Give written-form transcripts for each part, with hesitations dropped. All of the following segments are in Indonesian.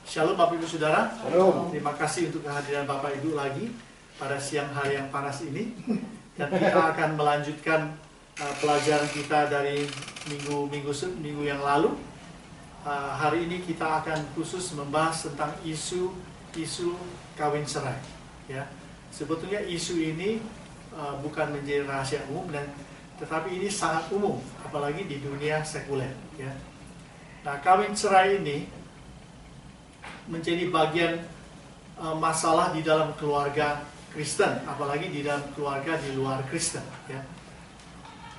Shalom Bapak Ibu Saudara. Shalom. Terima kasih untuk kehadiran Bapak Ibu lagi pada siang hari yang panas ini. Dan kita akan melanjutkan pelajaran kita dari minggu yang lalu. Hari ini kita akan khusus membahas tentang isu kawin cerai. Ya, sebetulnya isu ini bukan menjadi rahasia umum, tetapi ini sangat umum, apalagi di dunia sekuler. Ya. Nah, kawin cerai ini menjadi bagian masalah di dalam keluarga Kristen, apalagi di dalam keluarga di luar Kristen. Ya.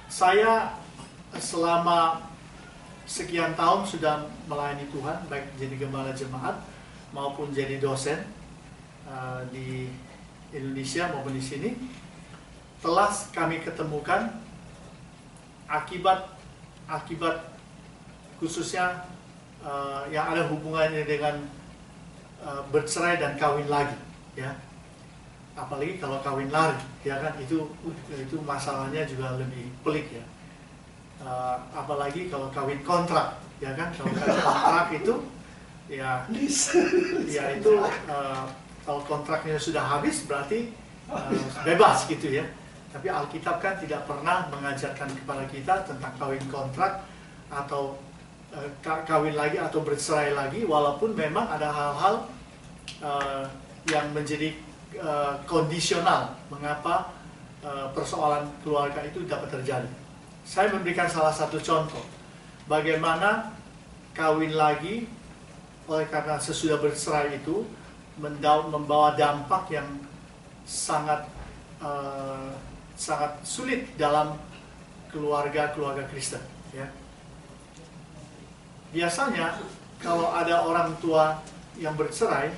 Saya selama sekian tahun sudah melayani Tuhan, baik jadi gembala jemaat maupun jadi dosen di Indonesia maupun di sini. Telah kami ketemukan akibat khususnya yang ada hubungannya dengan bercerai dan kawin lagi, ya. Apalagi kalau kawin lari, ya kan, itu masalahnya juga lebih pelik, ya. Apalagi kalau kawin kontrak, ya kan, kalau kawin kontrak itu, ya itu kalau kontraknya sudah habis berarti bebas gitu, ya. Tapi Alkitab kan tidak pernah mengajarkan kepada kita tentang kawin kontrak atau kawin lagi atau bercerai lagi, walaupun memang ada hal-hal yang menjadi kondisional mengapa persoalan keluarga itu dapat terjadi. Saya memberikan salah satu contoh bagaimana kawin lagi oleh karena sesudah bercerai itu membawa dampak yang sangat sulit dalam keluarga Kristen, ya. Biasanya kalau ada orang tua yang bercerai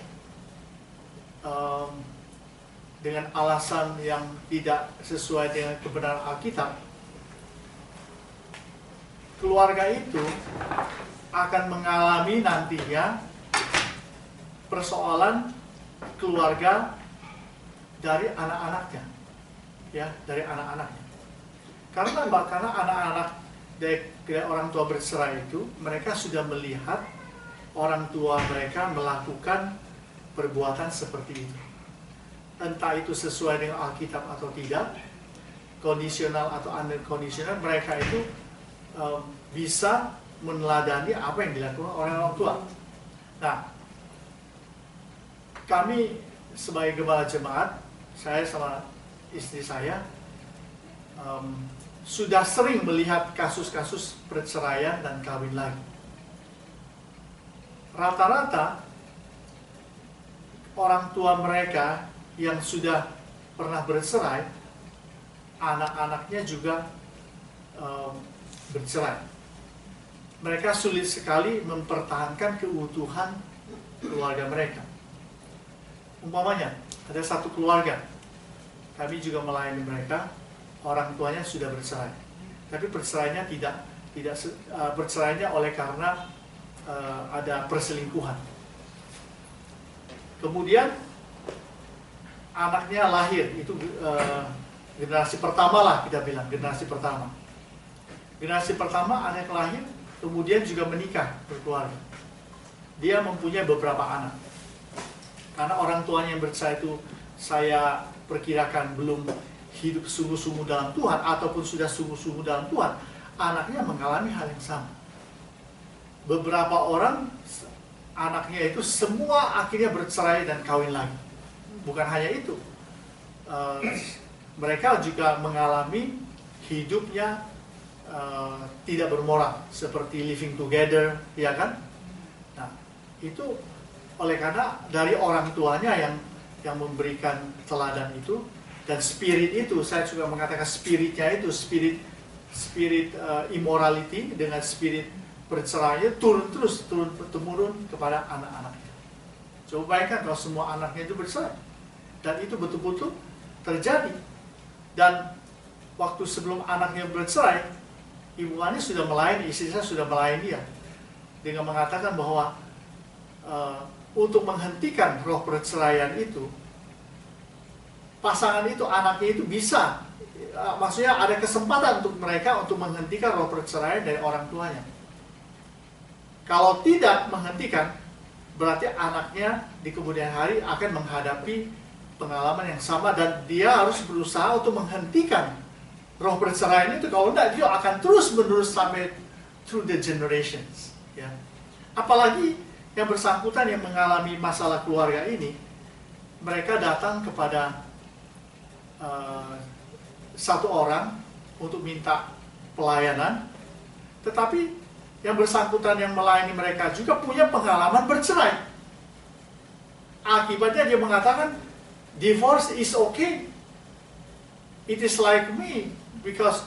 dengan alasan yang tidak sesuai dengan kebenaran Alkitab, keluarga itu akan mengalami nantinya persoalan keluarga dari anak-anaknya, ya, dari anak-anaknya. Karena anak-anak dari orang tua bercerai itu, mereka sudah melihat orang tua mereka melakukan perbuatan seperti itu. Entah itu sesuai dengan Alkitab atau tidak, kondisional atau unconditional, mereka itu bisa meneladani apa yang dilakukan oleh orang tua. Nah, kami sebagai gembala jemaat, saya sama istri saya sudah sering melihat kasus-kasus perceraian dan kawin lagi. Rata-rata orang tua mereka yang sudah pernah bercerai, anak-anaknya juga bercerai. Mereka sulit sekali mempertahankan keutuhan keluarga mereka. Umpamanya, ada satu keluarga, kami juga melayani mereka, orang tuanya sudah bercerai, tapi bercerainya tidak bercerainya oleh karena ada perselingkuhan. Kemudian anaknya lahir, itu generasi pertama lah kita bilang, generasi pertama. Generasi pertama anak lahir, kemudian juga menikah, berkeluarga. Dia mempunyai beberapa anak. Karena orang tuanya yang bercerai itu saya perkirakan belum hidup sungguh-sungguh dalam Tuhan ataupun sudah sungguh-sungguh dalam Tuhan, anaknya mengalami hal yang sama. Beberapa orang anaknya itu semua akhirnya bercerai dan kawin lagi. Bukan hanya itu, mereka juga mengalami hidupnya tidak bermoral, seperti living together, ya kan? Nah, itu oleh karena dari orang tuanya yang memberikan teladan itu. Dan spirit itu, saya juga mengatakan spiritnya itu, spirit immorality dengan spirit perceraian turun-temurun kepada anak-anaknya. Coba bayangkan kalau semua anaknya itu bercerai. Dan itu betul-betul terjadi. Dan waktu sebelum anaknya bercerai, ibunya sudah melayani, istri saya sudah melayani dia. Dengan mengatakan bahwa untuk menghentikan roh perceraian itu, pasangan itu, anaknya itu bisa, maksudnya ada kesempatan untuk mereka untuk menghentikan roh perceraian dari orang tuanya. Kalau tidak menghentikan, berarti anaknya di kemudian hari akan menghadapi pengalaman yang sama, dan dia harus berusaha untuk menghentikan roh perceraian itu. Kalau tidak, dia akan terus menerus sampai through the generations, ya. Apalagi yang bersangkutan yang mengalami masalah keluarga ini, mereka datang kepada satu orang untuk minta pelayanan, tetapi yang bersangkutan yang melayani mereka juga punya pengalaman bercerai. Akibatnya dia mengatakan, divorce is okay. It is like me, because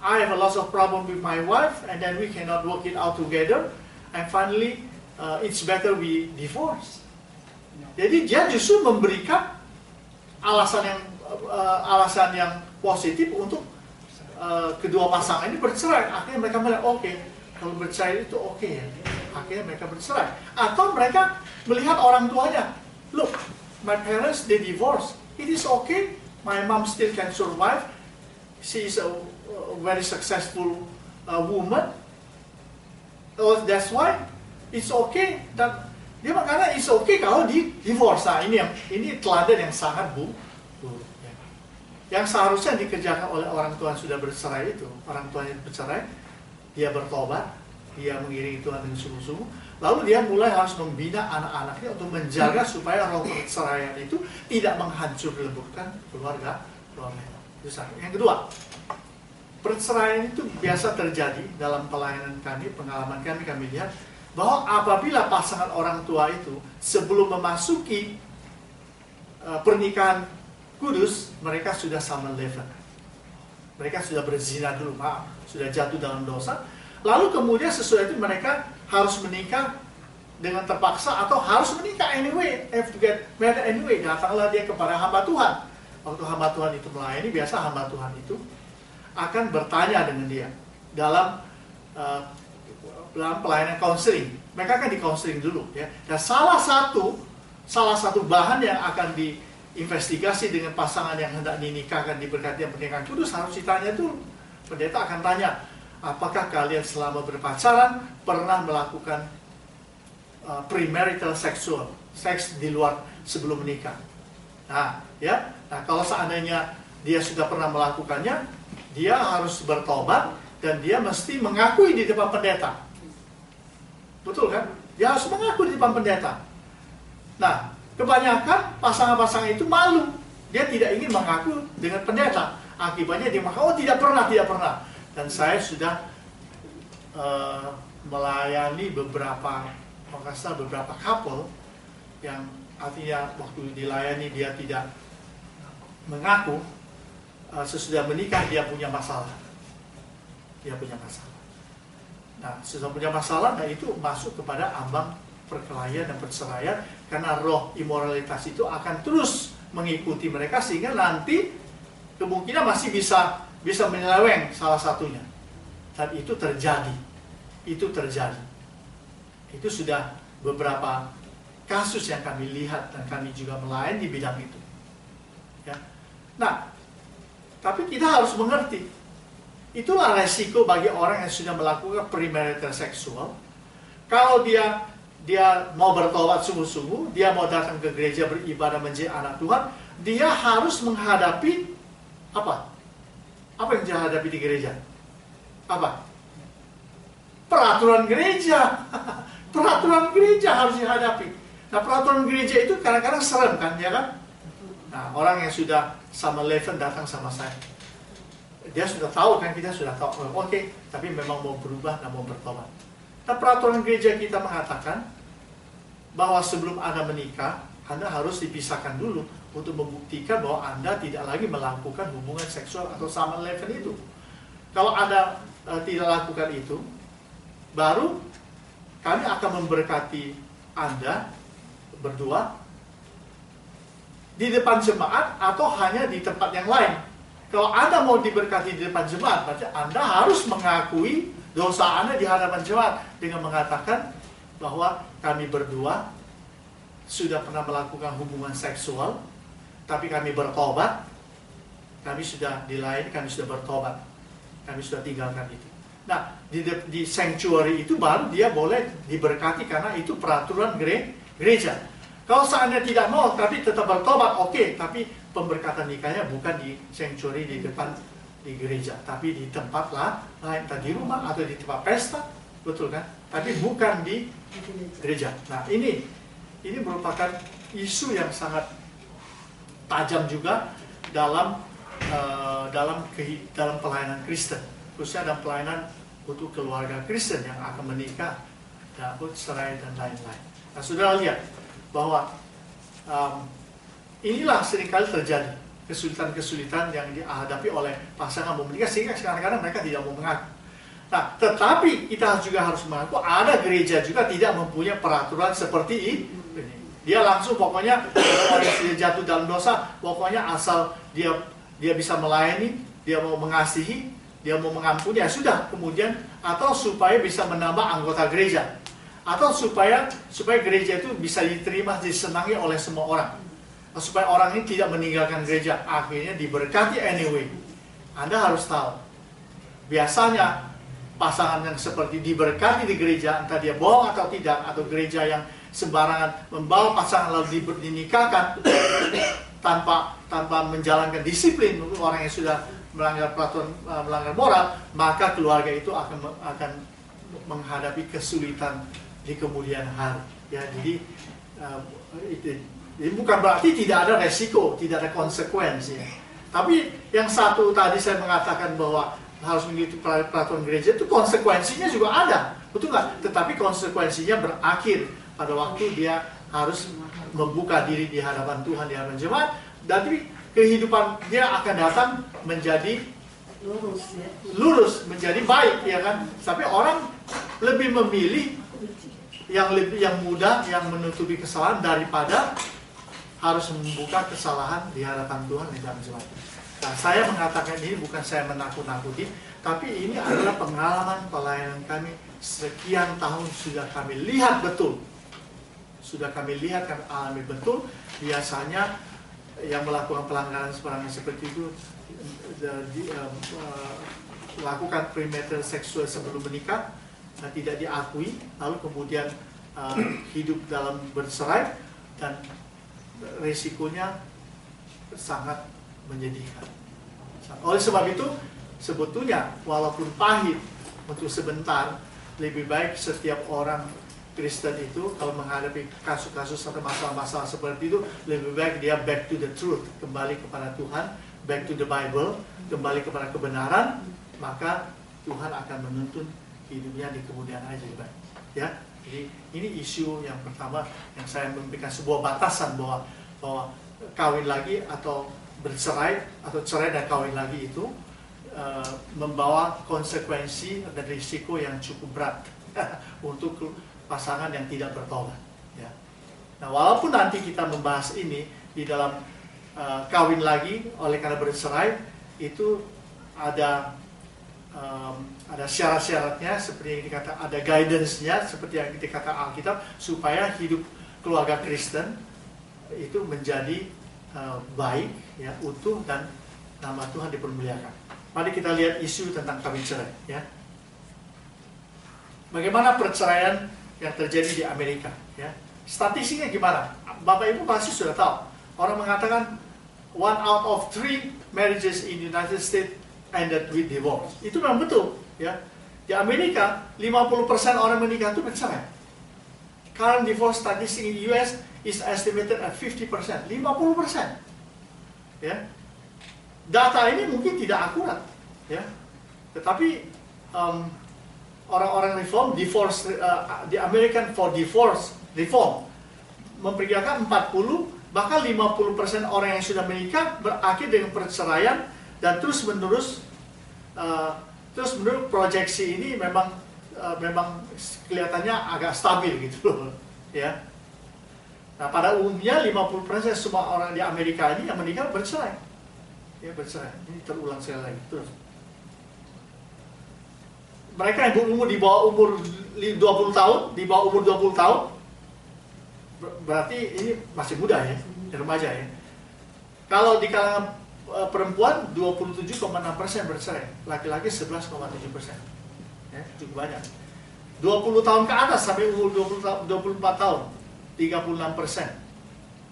I have a lot of problem with my wife, and then we cannot work it out together, and finally it's better we divorce. Jadi dia justru memberikan alasan yang positif untuk kedua pasangan ini bercerai. Akhirnya mereka melihat, oke, kalau bercerai itu oke ya. Akhirnya mereka bercerai. Atau mereka melihat orang tuanya, look, my parents they divorce. It is okay. My mom still can survive. She is a very successful woman. Oh, that's why it's okay. Dan dia karena it's okay kalau di divorce. Nah, ini teladan yang sangat buruk. Yang seharusnya dikerjakan oleh orang tua yang sudah bercerai itu, orang tua yang bercerai, dia bertobat, dia mengiringi Tuhan dengan sungguh-sungguh, lalu dia mulai harus membina anak-anaknya untuk menjaga supaya roh perceraian itu tidak menghancur-leburkan keluarga. Itu satu. Yang kedua, perceraian itu biasa terjadi dalam pelayanan kami, pengalaman kami lihat bahwa apabila pasangan orang tua itu sebelum memasuki pernikahan kudus, mereka sudah sama level. Mereka sudah berzina dulu, sudah jatuh dalam dosa. Lalu kemudian sesudah itu mereka harus menikah dengan terpaksa atau harus menikah anyway, have to get married anyway. Datanglah dia kepada hamba Tuhan. Waktu hamba Tuhan itu melayani, biasa hamba Tuhan itu akan bertanya dengan dia dalam pelayanan counseling. Mereka akan di counseling dulu, ya. Dan salah satu bahan yang akan diinvestigasi dengan pasangan yang hendak dinikahkan, diberkati yang pernikahan kudus, harus ditanya dulu. Pendeta akan tanya, apakah kalian selama berpacaran pernah melakukan premarital sexual, seks di luar sebelum menikah? Nah, ya. Nah, kalau seandainya dia sudah pernah melakukannya, dia harus bertobat dan dia mesti mengakui di depan pendeta. Betul kan? Dia harus mengaku di depan pendeta. Nah, kebanyakan pasangan-pasangan itu malu. Dia tidak ingin mengaku dengan pendeta. Akibatnya dia mengaku, oh tidak pernah. Dan saya sudah melayani beberapa couple yang artinya waktu dilayani dia tidak mengaku, sesudah menikah dia punya masalah. Nah, sesudah punya masalah, nah itu masuk kepada ambang perkelahian dan perceraian, karena roh imoralitas itu akan terus mengikuti mereka sehingga nanti kemungkinan masih bisa menyeleweng salah satunya. Dan itu terjadi. Itu sudah beberapa kasus yang kami lihat dan kami juga melayani di bidang itu. Ya. Nah, tapi kita harus mengerti, itulah resiko bagi orang yang sudah melakukan premarital seksual. Kalau dia mau bertobat sungguh-sungguh, dia mau datang ke gereja beribadah menjadi anak Tuhan, dia harus menghadapi apa? Apa yang dia hadapi di gereja? Apa? Peraturan gereja. Peraturan gereja harus dihadapi. Nah, peraturan gereja itu kadang-kadang serem kan, ya kan? Nah, orang yang sudah sama level datang sama saya, dia sudah tahu kan, kita sudah tahu, oke, tapi memang mau berubah dan mau bertobat. Nah, peraturan gereja kita mengatakan bahwa sebelum Anda menikah, Anda harus dipisahkan dulu untuk membuktikan bahwa Anda tidak lagi melakukan hubungan seksual atau sama level itu. Kalau Anda tidak lakukan itu, baru kami akan memberkati Anda berdua di depan jemaat atau hanya di tempat yang lain. Kalau Anda mau diberkati di depan jemaat, berarti Anda harus mengakui dosa Anda di hadapan jemaat dengan mengatakan bahwa kami berdua sudah pernah melakukan hubungan seksual, tapi kami bertobat, kami sudah dilayani, kami sudah bertobat, kami sudah tinggalkan itu. Nah, di sanctuary itu baru dia boleh diberkati karena itu peraturan gereja. Kalau seandainya tidak mau tapi tetap bertobat, oke, tapi pemberkatan nikahnya bukan di sanctuary di depan di gereja, tapi di tempat lain, entah di rumah atau di tempat pesta, betul kan? Tapi bukan di gereja. Nah, ini merupakan isu yang sangat tajam juga dalam pelayanan Kristen, khususnya dalam pelayanan untuk keluarga Kristen yang akan menikah, dan cerai dan lain-lain. Nah, saudara lihat bahwa inilah seringkali terjadi kesulitan-kesulitan yang dihadapi oleh pasangan mau menikah, sehingga kadang-kadang mereka tidak mau mengaku. Nah, tetapi kita juga harus mengaku ada gereja juga tidak mempunyai peraturan seperti ini. Dia langsung pokoknya orang yang sudah jatuh dalam dosa, pokoknya asal dia bisa melayani, dia mau mengasihi, dia mau mengampuni, ya sudah. Kemudian atau supaya bisa menambah anggota gereja, atau supaya gereja itu bisa diterima, disenangi oleh semua orang, supaya orang ini tidak meninggalkan gereja, akhirnya diberkati anyway. Anda harus tahu, biasanya pasangan yang seperti diberkati di gereja, entah dia bohong atau tidak, atau gereja yang sembarangan membawa pasangan lalu dinikahkan tanpa menjalankan disiplin, orang yang sudah melanggar peraturan, melanggar moral, maka keluarga itu akan menghadapi kesulitan di kemudian hari. Ya, jadi bukan berarti tidak ada resiko, tidak ada konsekuensi. Tapi yang satu tadi saya mengatakan bahwa harus mengikuti peraturan gereja, itu konsekuensinya juga ada, betul nggak? Tetapi konsekuensinya berakhir pada waktu dia harus membuka diri di hadapan Tuhan, di hadapan jemaat, dan kehidupan dia akan datang menjadi lurus, menjadi baik, ya kan? Tapi orang lebih memilih yang mudah, yang menutupi kesalahan daripada harus membuka kesalahan di hadapan Tuhan di dalam jemaat. Nah, saya mengatakan ini bukan saya menakut-nakuti, tapi ini adalah pengalaman pelayanan kami sekian tahun, sudah kami lihat betul. Sudah kami lihat, kami alami betul. Biasanya yang melakukan pelanggaran sembarangan seperti itu melakukan premarital seksual sebelum menikah dan tidak diakui, lalu kemudian hidup dalam bercerai, dan risikonya sangat menyedihkan. Oleh sebab itu, sebetulnya walaupun pahit untuk sebentar, lebih baik setiap orang Kristen itu kalau menghadapi kasus-kasus atau masalah-masalah seperti itu, lebih baik dia back to the truth, kembali kepada Tuhan, back to the Bible, kembali kepada kebenaran, maka Tuhan akan menuntun hidupnya di kemudian hari jadi baik. Ya, jadi ini isu yang pertama yang saya memberikan sebuah batasan bahwa kawin lagi atau bercerai atau cerai dan kawin lagi itu membawa konsekuensi dan risiko yang cukup berat untuk pasangan yang tidak bertobat. Ya. Nah, walaupun nanti kita membahas ini di dalam kawin lagi oleh karena bercerai, itu ada syarat-syaratnya, seperti yang dikata, ada guidance-nya seperti yang dikata Alkitab, supaya hidup keluarga Kristen itu menjadi baik, ya, utuh, dan nama Tuhan dipermuliakan. Mari kita lihat isu tentang kawin cerai. Ya. Bagaimana perceraian yang terjadi di Amerika? Ya. Statistiknya gimana? Bapak Ibu pasti sudah tahu. Orang mengatakan 1 out of 3 marriages in the United States ended with divorce. Itu memang betul. Ya. Di Amerika 50% orang menikah itu bercerai. Current divorce statistic in the US is estimated at 50%, 50%. Ya. Data ini mungkin tidak akurat, ya. Tetapi orang-orang reform, the American for Divorce Reform memperkirakan 40 bahkan 50% orang yang sudah menikah berakhir dengan perceraian, dan terus menerus proyeksi ini memang kelihatannya agak stabil gitu loh, ya. Nah, pada umumnya 50% semua orang di Amerika ini yang menikah bercerai. Ya, bercerai. Ini terulang sekali lagi terus. Mereka yang berumur di bawah umur 20 tahun, di bawah umur 20 tahun, berarti ini masih muda ya, remaja ya. Kalau di kalangan perempuan 27,6% bercerai, laki-laki 11,7%. Ya, cukup banyak. 20 tahun ke atas sampai umur 24 tahun. 36%.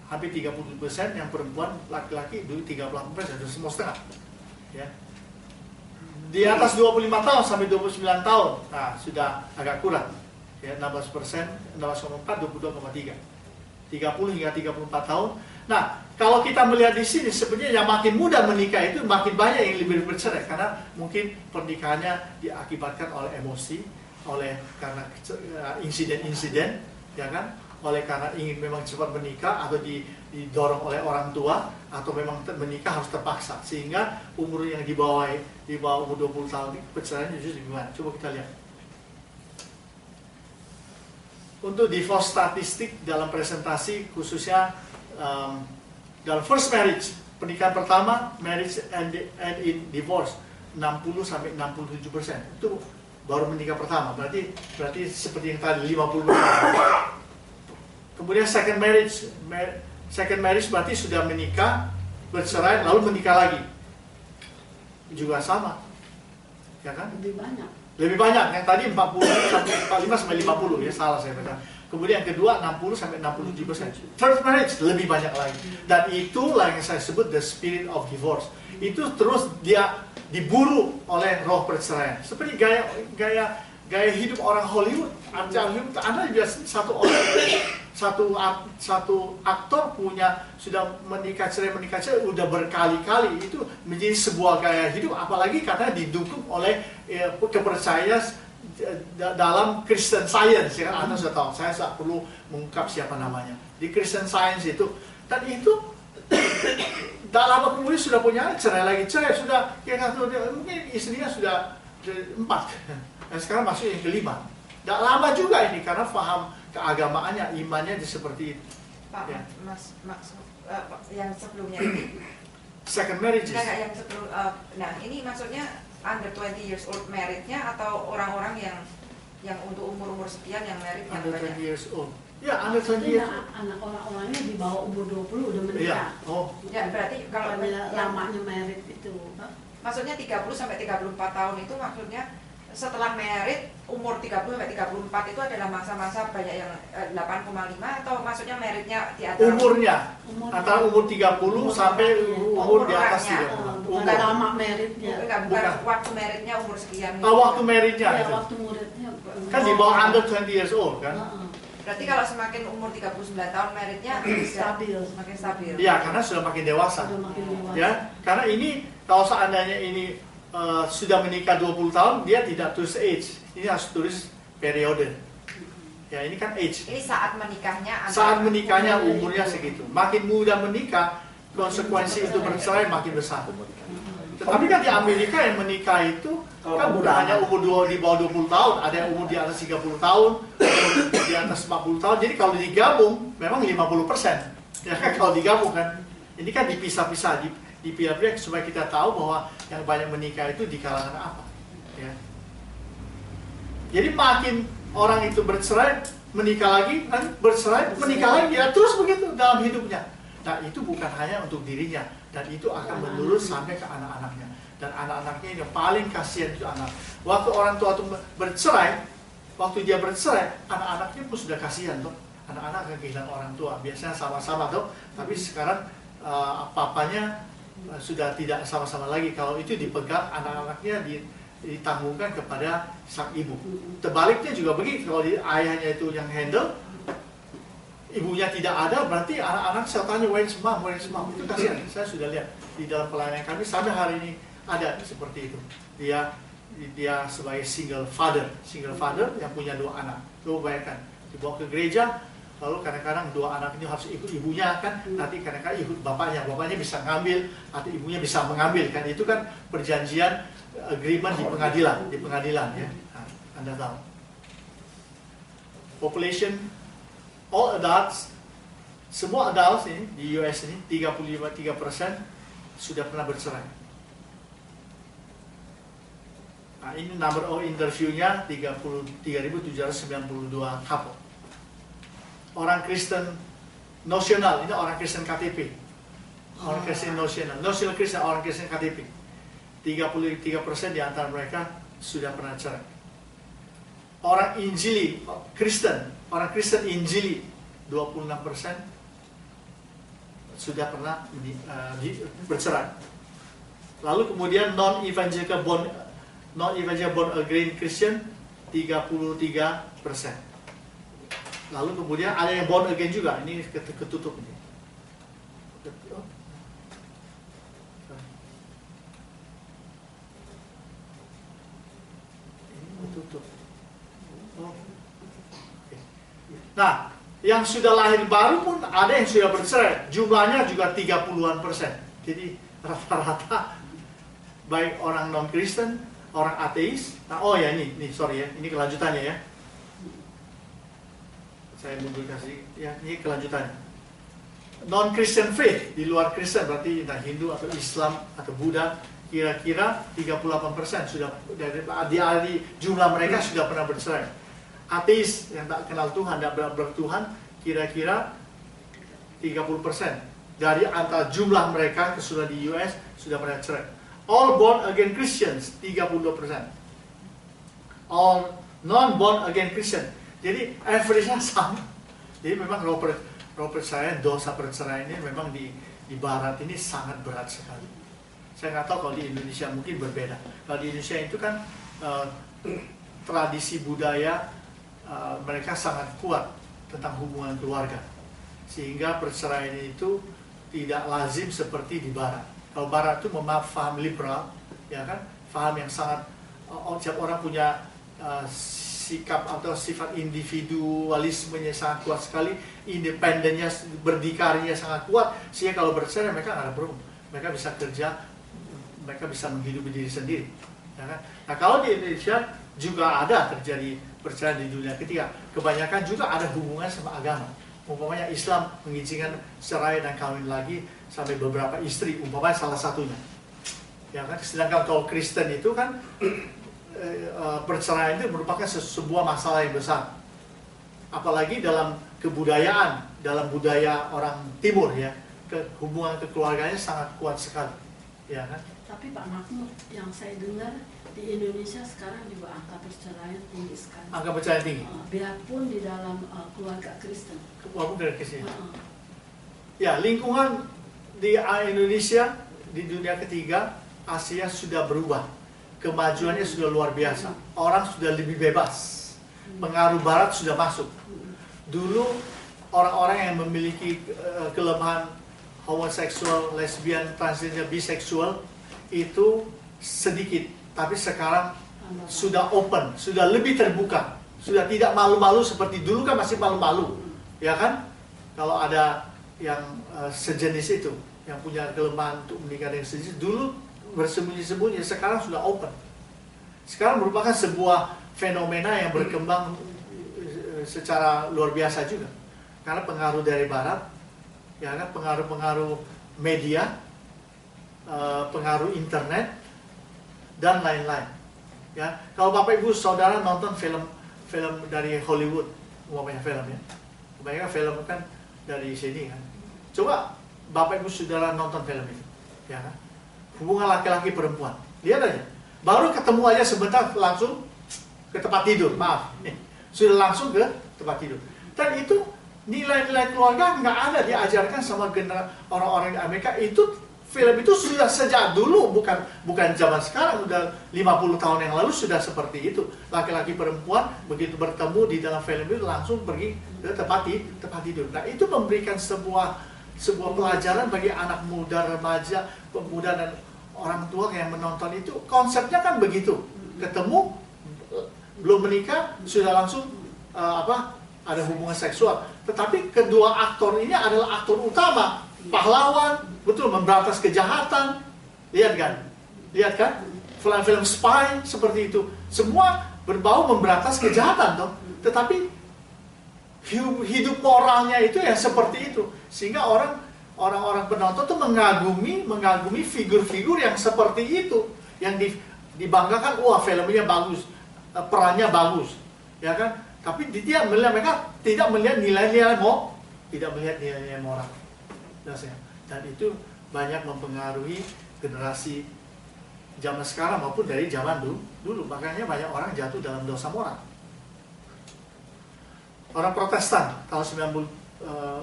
Hampir 30% yang perempuan, laki-laki 38%, itu semua setengah. Ya. Di atas 25 tahun sampai 29 tahun, nah sudah agak kurang. Ya, 16%, 16,4, 22,3. 30 hingga 34 tahun. Nah, kalau kita melihat di sini, sebenarnya yang makin muda menikah itu makin banyak yang lebih bercerai, karena mungkin pernikahannya diakibatkan oleh emosi, karena insiden-insiden, ya kan? Oleh karena ingin memang cepat menikah atau didorong oleh orang tua, atau memang menikah harus terpaksa, sehingga umur yang di bawah umur 20 tahun ini perceraian justru gimana? Coba kita lihat. Untuk divorce statistik dalam presentasi khususnya dalam first marriage, pernikahan pertama, marriage end in divorce 60-67%. Itu baru menikah pertama, berarti seperti yang tadi 50%. Kemudian second marriage berarti sudah menikah, bercerai, lalu menikah lagi. Juga sama. Ya kan? Lebih banyak. Yang tadi 40 sampai 45 sampai 50 ya, salah saya baca. Kemudian yang kedua 60 sampai 67%. Third marriage lebih banyak lagi. Dan itulah yang saya sebut the spirit of divorce. Itu terus dia diburu oleh roh perceraian. Seperti gaya hidup orang Hollywood. Anda biasa satu aktor sudah menikah cerai udah berkali-kali, itu menjadi sebuah gaya hidup, apalagi karena didukung oleh kepercayaan dalam Christian Science, ya kan? Anda sudah tahu, saya tak perlu mengungkap siapa namanya di Christian Science itu, dan itu tak lama kemudian sudah punya cerai sudah, ya kan, mungkin istrinya sudah 4 dan sekarang masuk yang kelima. Tak lama juga ini karena paham keagamaannya, imannya seperti itu. Pak, ya. Mas, yang sebelumnya ini second marriages. Yang sebelum, nah ini maksudnya under 20 years old married-nya atau orang-orang yang untuk umur sekian yang married yang under banyak? 20 years old. Ya, under 20 years old. Anak orang-orangnya di bawah umur 20 udah menikah. Ya, Ya, berarti kalau lamanya married itu. Maksudnya 30 sampai 34 tahun itu maksudnya setelah married umur 30 sampai 34 itu adalah masa-masa banyak yang 8,5 atau maksudnya marriednya di atas umurnya antara umur 30 sampai umur di atas 30. Bukan lama marriednya. Bukan waktu marriednya umur sekian. Waktu marriednya Ya, itu. waktu muridnya. Kan di bawah under 20 years old kan. Berarti kalau semakin umur 39 tahun marriednya semakin stabil. Iya, karena sudah makin dewasa. Ya, karena ini kalau seandainya ini sudah menikah 20 tahun, dia tidak tulis age. Ini harus tulis periode. Ya, ini kan age. Ini saat menikahnya. Saat menikahnya umurnya segitu. Makin muda menikah, konsekuensi untuk bercerai makin besar. Tetapi kan di Amerika yang menikah itu kan bukan hanya umur di bawah 20 tahun, ada yang umur di atas 30 tahun, di atas 40 tahun. Jadi kalau digabung memang 50%. Ya kan kalau digabung kan. Ini kan dipisah-pisah, dipilih-pilih supaya kita tahu bahwa yang banyak menikah itu di kalangan apa. Ya. Jadi makin orang itu bercerai, menikah lagi, bercerai, menikah lagi, ya terus begitu dalam hidupnya. Nah itu bukan hanya untuk dirinya, dan itu akan menurun sampai ke anak-anaknya. Dan anak-anaknya yang paling kasihan itu anak. Waktu orang tua itu bercerai, waktu dia bercerai, anak-anaknya pun sudah kasihan tuh. Anak-anak akan kehilangan orang tua, biasanya sama-sama tuh. Tapi sekarang papanya sudah tidak sama-sama lagi. Kalau itu dipegang, anak-anaknya ditanggungkan kepada sang ibu. Terbaliknya juga begitu, kalau ayahnya itu yang handle, ibunya tidak ada, berarti anak-anak saya tanya where's mom, itu kasihan. Saya sudah lihat di dalam pelayanan kami sampai hari ini ada seperti itu. Dia sebagai single father yang punya 2 anak. Coba bayangkan, dibawa ke gereja, lalu kadang-kadang 2 anak ini harus ikut ibunya kan, nanti kadang-kadang ikut bapaknya bisa ngambil atau ibunya bisa mengambil kan, itu kan perjanjian agreement di pengadilan ya. Nah, Anda tahu. Population all adults, semua adults ini di US ini 35% sudah pernah bercerai. Nah, ini number of interviewnya 33.792 couple. Orang Kristen nasional, ini orang Kristen KTP. Orang Kristen nasional Kristen, orang Kristen KTP. 33% di antara mereka sudah pernah cerai. Orang Injili, Kristen, orang Kristen Injili 26% sudah pernah bercerai. Lalu kemudian non-evangelical born again Christian 33%. Lalu kemudian ada yang born again juga, ini ketutup ini. Nah, yang sudah lahir baru pun ada yang sudah bercerai. Jumlahnya juga 30-an%. Jadi rata-rata baik orang non-Kristen, orang ateis. Nah, oh ya ini sorry ya, ini kelanjutannya ya. Saya mundur kasih ya, ini kelanjutannya. Non-Christian faith, di luar Kristen berarti entah Hindu atau Islam atau Buddha, kira-kira 38% sudah dari jumlah mereka sudah pernah bercerai. Ateis yang tak kenal Tuhan, tidak bertuhan, kira-kira 30% dari antara jumlah mereka sudah di US sudah pernah cerai. All born again Christians 32%. All non born again Christian. Jadi average-nya sama. Jadi memang Robert saya dosa perceraian ini memang di Barat ini sangat berat sekali. Saya nggak tahu kalau di Indonesia mungkin berbeda. Kalau di Indonesia itu kan tradisi budaya mereka sangat kuat tentang hubungan keluarga, sehingga perceraian itu tidak lazim seperti di Barat. Kalau Barat itu faham liberal, ya kan, faham yang sangat setiap orang punya sikap atau sifat individualismenya sangat kuat sekali, independennya, berdikarinya sangat kuat, sehingga kalau bercerai mereka nggak ada problem, mereka bisa kerja, mereka bisa menghidupi diri sendiri, ya kan? Nah kalau di Indonesia juga ada terjadi perceraian di dunia ketiga. Kebanyakan juga ada hubungan sama agama. Umpamanya Islam mengizinkan cerai dan kawin lagi sampai beberapa istri, umpamanya salah satunya. Ya kan? Sedangkan kalau Kristen itu kan perceraian itu merupakan sebuah masalah yang besar. Apalagi dalam kebudayaan, dalam budaya orang Timur ya, hubungan kekeluarganya sangat kuat sekali. Ya kan? Tapi Pak Mahmud, yang saya dengar di Indonesia sekarang juga angka perceraian tinggi sekali. Angka perceraian tinggi? Biarpun di dalam keluarga Kristen. Walaupun dari Kristen. Ya, lingkungan di Indonesia, di dunia ketiga, Asia sudah berubah. Kemajuannya sudah luar biasa. Orang sudah lebih bebas. Pengaruh Barat sudah masuk. Dulu orang-orang yang memiliki kelemahan homoseksual, lesbian, transgender, biseksual itu sedikit. Tapi sekarang sudah open, sudah lebih terbuka, sudah tidak malu-malu seperti dulu kan masih malu-malu, ya kan? Kalau ada yang sejenis itu, yang punya kelemahan untuk menikah dengan sejenis, dulu bersembunyi-sembunyi, sekarang sudah open. Sekarang merupakan sebuah fenomena yang berkembang secara luar biasa juga, karena pengaruh dari Barat, ya kan? Pengaruh-pengaruh media, pengaruh internet, dan lain-lain. Ya, kalau Bapak Ibu Saudara nonton film dari Hollywood, umpamanya film ya, kebanyakan film kan dari sini kan. Coba Bapak Ibu Saudara nonton film itu, ya kan? Hubungan laki-laki perempuan, lihat aja, baru ketemu aja sebentar langsung ke tempat tidur, maaf, sudah langsung ke tempat tidur. Dan itu nilai-nilai keluarga nggak ada diajarkan sama orang-orang di Amerika. Itu film itu sudah sejak dulu, bukan zaman sekarang, udah 50 tahun yang lalu sudah seperti itu. Laki-laki perempuan begitu bertemu di dalam film itu langsung pergi ke tempat tidur. Nah, itu memberikan sebuah pelajaran bagi anak muda, remaja, pemuda dan orang tua yang menonton itu. Konsepnya kan begitu. Ketemu, belum menikah, sudah langsung ada hubungan seksual. Tetapi kedua aktor ini adalah aktor utama, pahlawan, betul, memberantas kejahatan. Lihat kan? Film-film spy seperti itu, semua berbau memberantas kejahatan toh. Tetapi hidup moralnya itu ya seperti itu, sehingga orang-orang penonton tuh mengagumi figur-figur yang seperti itu, yang dibanggakan. Wah, filmnya bagus, perannya bagus, ya kan? Tapi mereka tidak melihat nilai-nilai moral. Dan itu banyak mempengaruhi generasi zaman sekarang maupun dari zaman dulu. Makanya banyak orang jatuh dalam dosa moral. Orang Protestan tahun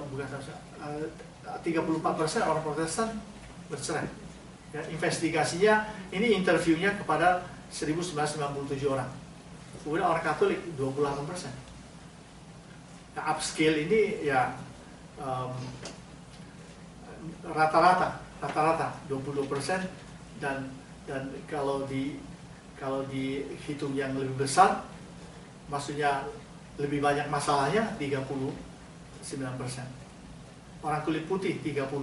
bukan 34% orang Protestan bercerai. Ya, investigasinya, ini interviewnya kepada 1997 orang. Kemudian orang Katolik 28%. Nah, upscale ini ya rata-rata 22%, dan kalau dihitung yang lebih besar, maksudnya lebih banyak masalahnya 39%. Orang kulit putih 32%.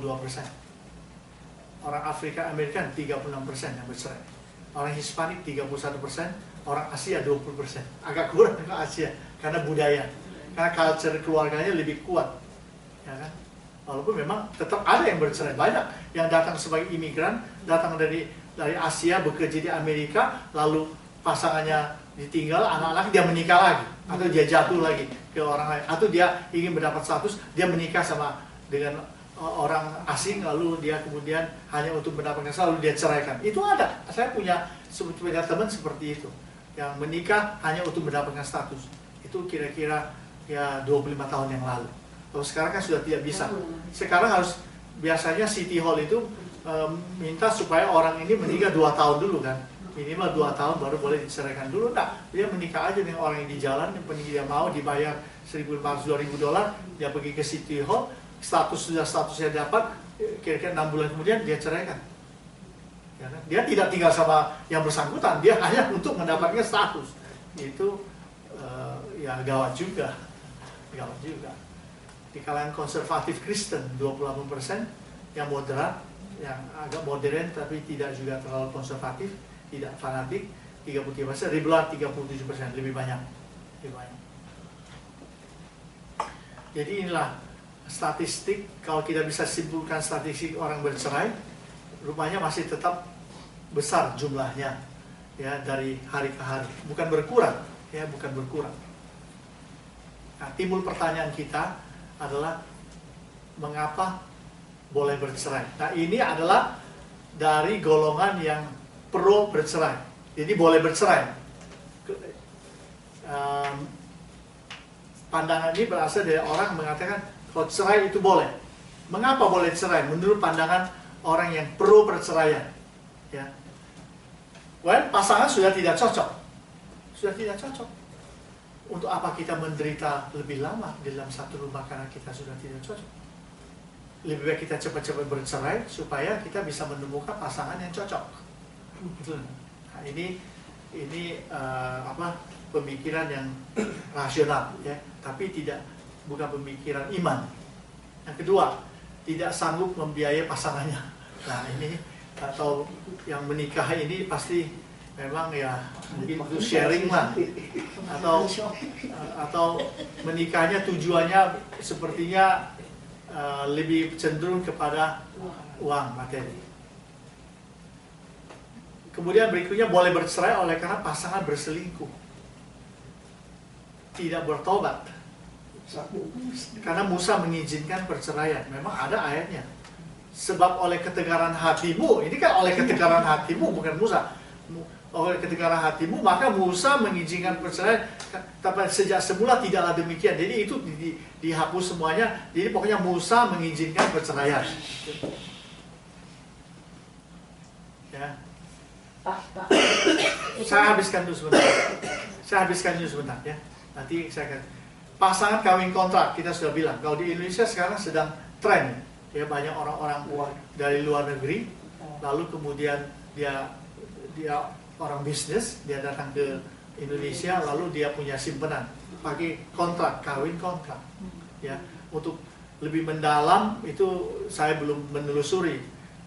Orang Afrika Amerikan 36% yang bercerai. Orang Hispanik 31%, orang Asia 20%. Agak kurang ke Asia karena budaya, karena culture keluarganya lebih kuat, ya kan? Walaupun memang tetap ada yang bercerai, banyak yang datang sebagai imigran, datang dari Asia bekerja di Amerika, lalu pasangannya ditinggal, anak-anak dia menikah lagi, atau dia jatuh lagi ke orang lain, atau dia ingin mendapat status, dia menikah dengan orang asing, lalu dia kemudian hanya untuk mendapatkan status, lalu dia ceraikan. Itu ada. Saya punya teman seperti itu, yang menikah hanya untuk mendapatkan status. Itu kira-kira ya 25 tahun yang lalu. Kalau sekarang kan sudah tidak bisa. Sekarang harus, biasanya City Hall itu minta supaya orang ini menikah 2 tahun dulu kan. Minimal 2 tahun baru boleh diceraikan dulu. Nah, dia menikah aja dengan orang yang di jalan, yang dia mau dibayar $1.500-2.000, dia pergi ke City Hall, statusnya dapat, kira-kira 6 bulan kemudian dia ceraikan. Ya kan? Dia tidak tinggal sama yang bersangkutan, dia hanya untuk mendapatkan status. Itu ya gawat juga. Di kalangan konservatif Kristen 28%, yang moderat, yang agak modern tapi tidak juga terlalu konservatif, tidak fanatik 33%, liberal 37%, lebih banyak. Jadi inilah statistik. Kalau kita bisa simpulkan statistik orang bercerai, rupanya masih tetap besar jumlahnya, ya, dari hari ke hari, bukan berkurang, ya, bukan berkurang. Nah, timbul pertanyaan kita adalah mengapa boleh bercerai. Nah, ini adalah dari golongan yang pro bercerai. Jadi boleh bercerai. Pandangan ini berasal dari orang mengatakan kalau cerai itu boleh. Mengapa boleh cerai? Menurut pandangan orang yang pro perceraian, ya. Well, pasangan sudah tidak cocok. Untuk apa kita menderita lebih lama di dalam satu rumah karena kita sudah tidak cocok? Lebih baik kita cepat-cepat bercerai supaya kita bisa menemukan pasangan yang cocok. Nah, ini pemikiran yang rasional, ya, tapi bukan pemikiran iman. Yang kedua, tidak sanggup membiayai pasangannya. Nah, ini atau yang menikah ini pasti memang ya mungkin untuk sharing lah, atau menikahnya tujuannya sepertinya lebih cenderung kepada uang, materi. Kemudian berikutnya boleh bercerai oleh karena pasangan berselingkuh, tidak bertobat. Karena Musa mengizinkan perceraian, memang ada ayatnya. Sebab oleh ketegaran hatimu, ini kan oleh ketegaran hatimu, bukan Musa. Oleh ketegaran hatimu, maka Musa mengizinkan perceraian. Tapi sejak semula tidaklah demikian. Jadi itu dihapus semuanya. Jadi pokoknya Musa mengizinkan perceraian. Ya. Saya habiskan dulu sebentar. Ya. Nanti saya akan. Pasangan kawin kontrak, kita sudah bilang. Kalau di Indonesia sekarang sedang tren. Ya, banyak orang-orang dari luar negeri, lalu kemudian dia orang bisnis, dia datang ke Indonesia, lalu dia punya simpenan, pakai kontrak, kawin kontrak, ya. Untuk lebih mendalam itu saya belum menelusuri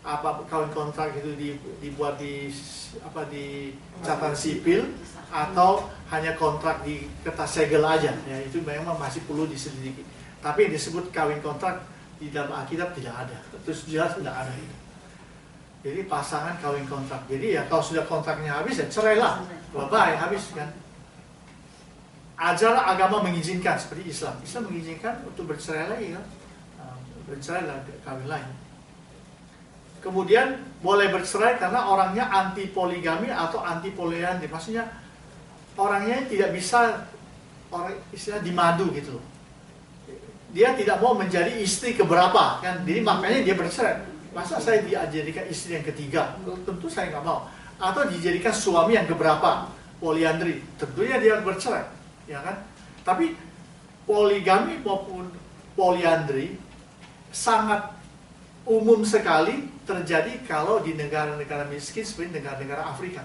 apa kawin kontrak itu dibuat di catatan sipil atau hanya kontrak di kertas segel aja, ya. Itu memang masih perlu diselidiki. Tapi yang disebut kawin kontrak di dalam Alkitab tidak ada, terus jelas tidak ada itu. Jadi pasangan kawin kontrak. Jadi ya kalau sudah kontraknya habis ya cerailah. Bye-bye, habis kan. Ajaran agama mengizinkan seperti Islam. Islam mengizinkan untuk bercerai lagi kan. Bercerai lah, kawin lain. Kemudian boleh bercerai karena orangnya anti poligami atau anti poliandri. Maksudnya orangnya tidak bisa istilah dimadu gitu loh. dia tidak mau menjadi istri keberapa kan, jadi makanya dia bercerai. Masa saya dijadikan istri yang ketiga? Tentu saya nggak mau. Atau dijadikan suami yang keberapa? Poliandri, tentunya dia bercerai, ya kan? Tapi poligami maupun poliandri sangat umum sekali terjadi kalau di negara-negara miskin seperti negara-negara Afrika.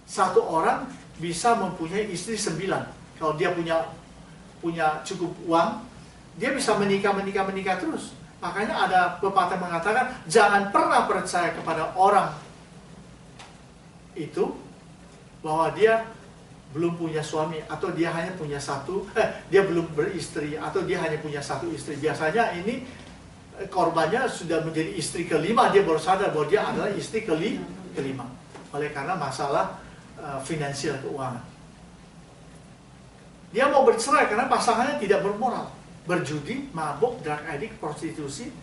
Satu orang bisa mempunyai istri 9. Kalau dia punya cukup uang, dia bisa menikah terus. Makanya ada pepatah mengatakan jangan pernah percaya kepada orang itu bahwa dia belum punya suami atau dia hanya punya dia belum beristri atau dia hanya punya satu istri. Biasanya ini korbannya sudah menjadi istri kelima, dia baru sadar bahwa dia adalah istri kelima oleh karena masalah finansial keuangan. Dia mau bercerai karena pasangannya tidak bermoral, berjudi, mabuk, drug addict, prostitusi,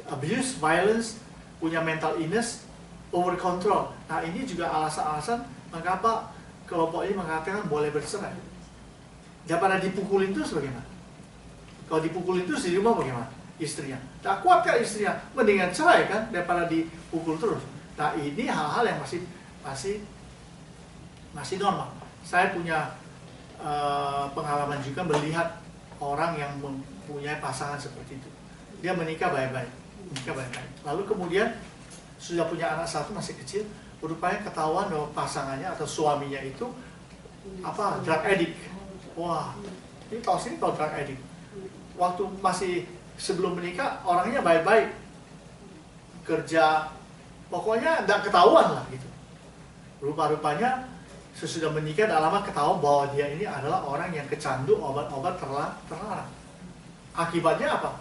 abuse, violence, punya mental illness, over control. Nah ini juga alasan-alasan mengapa kelompok ini mengatakan boleh bercerai. Daripada dipukulin terus bagaimana? Kalau dipukulin terus di rumah bagaimana? Istrinya, tak kuat kan istrinya, mendingan cerai kan daripada dipukul terus. Nah ini hal-hal yang masih normal. Saya punya pengalaman juga melihat orang yang mempunyai pasangan seperti itu. Dia menikah baik-baik, lalu kemudian sudah punya anak satu masih kecil, rupanya ketahuan bahwa pasangannya atau suaminya itu drug addict. Wah, ini tahu sini kalau drug addict. Waktu masih sebelum menikah orangnya baik-baik, kerja, pokoknya nggak ketahuan lah gitu. Rupa-rupanya sesudah menikah tak lama ketahuan bahwa dia ini adalah orang yang kecandu obat-obat terlarang. Akibatnya apa?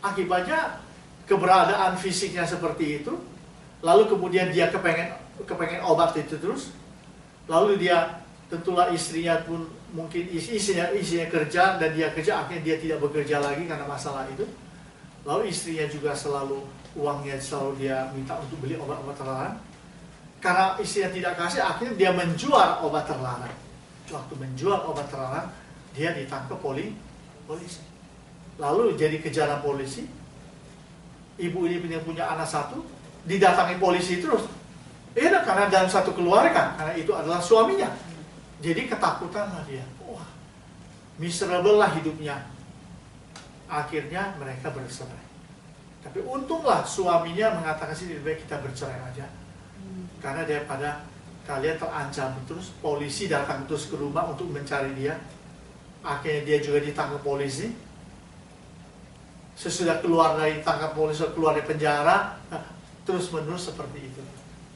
Akibatnya keberadaan fisiknya seperti itu. Lalu kemudian dia kepengen obat itu terus. Lalu dia tentulah istrinya pun mungkin isinya kerja dan dia kerja, akhirnya dia tidak bekerja lagi karena masalah itu. Lalu istrinya juga uangnya selalu dia minta untuk beli obat-obat terlarang. Karena istrinya tidak kasih, akhirnya dia menjual obat terlarang. Waktu menjual obat terlarang, dia ditangkap polisi. Lalu jadi kejaran polisi. Ibu ini punya anak satu, didatangi polisi terus. Karena dalam satu keluarga, karena itu adalah suaminya. Jadi ketakutan lah dia. Wah, miserable lah hidupnya. Akhirnya mereka bercerai. Tapi untunglah suaminya mengatakan sih lebih baik kita bercerai aja. Karena daripada kalian terancam terus, polisi datang terus ke rumah untuk mencari dia. Akhirnya dia juga ditangkap polisi. Sesudah keluar dari tangkap polisi, keluar dari penjara, terus menerus seperti itu.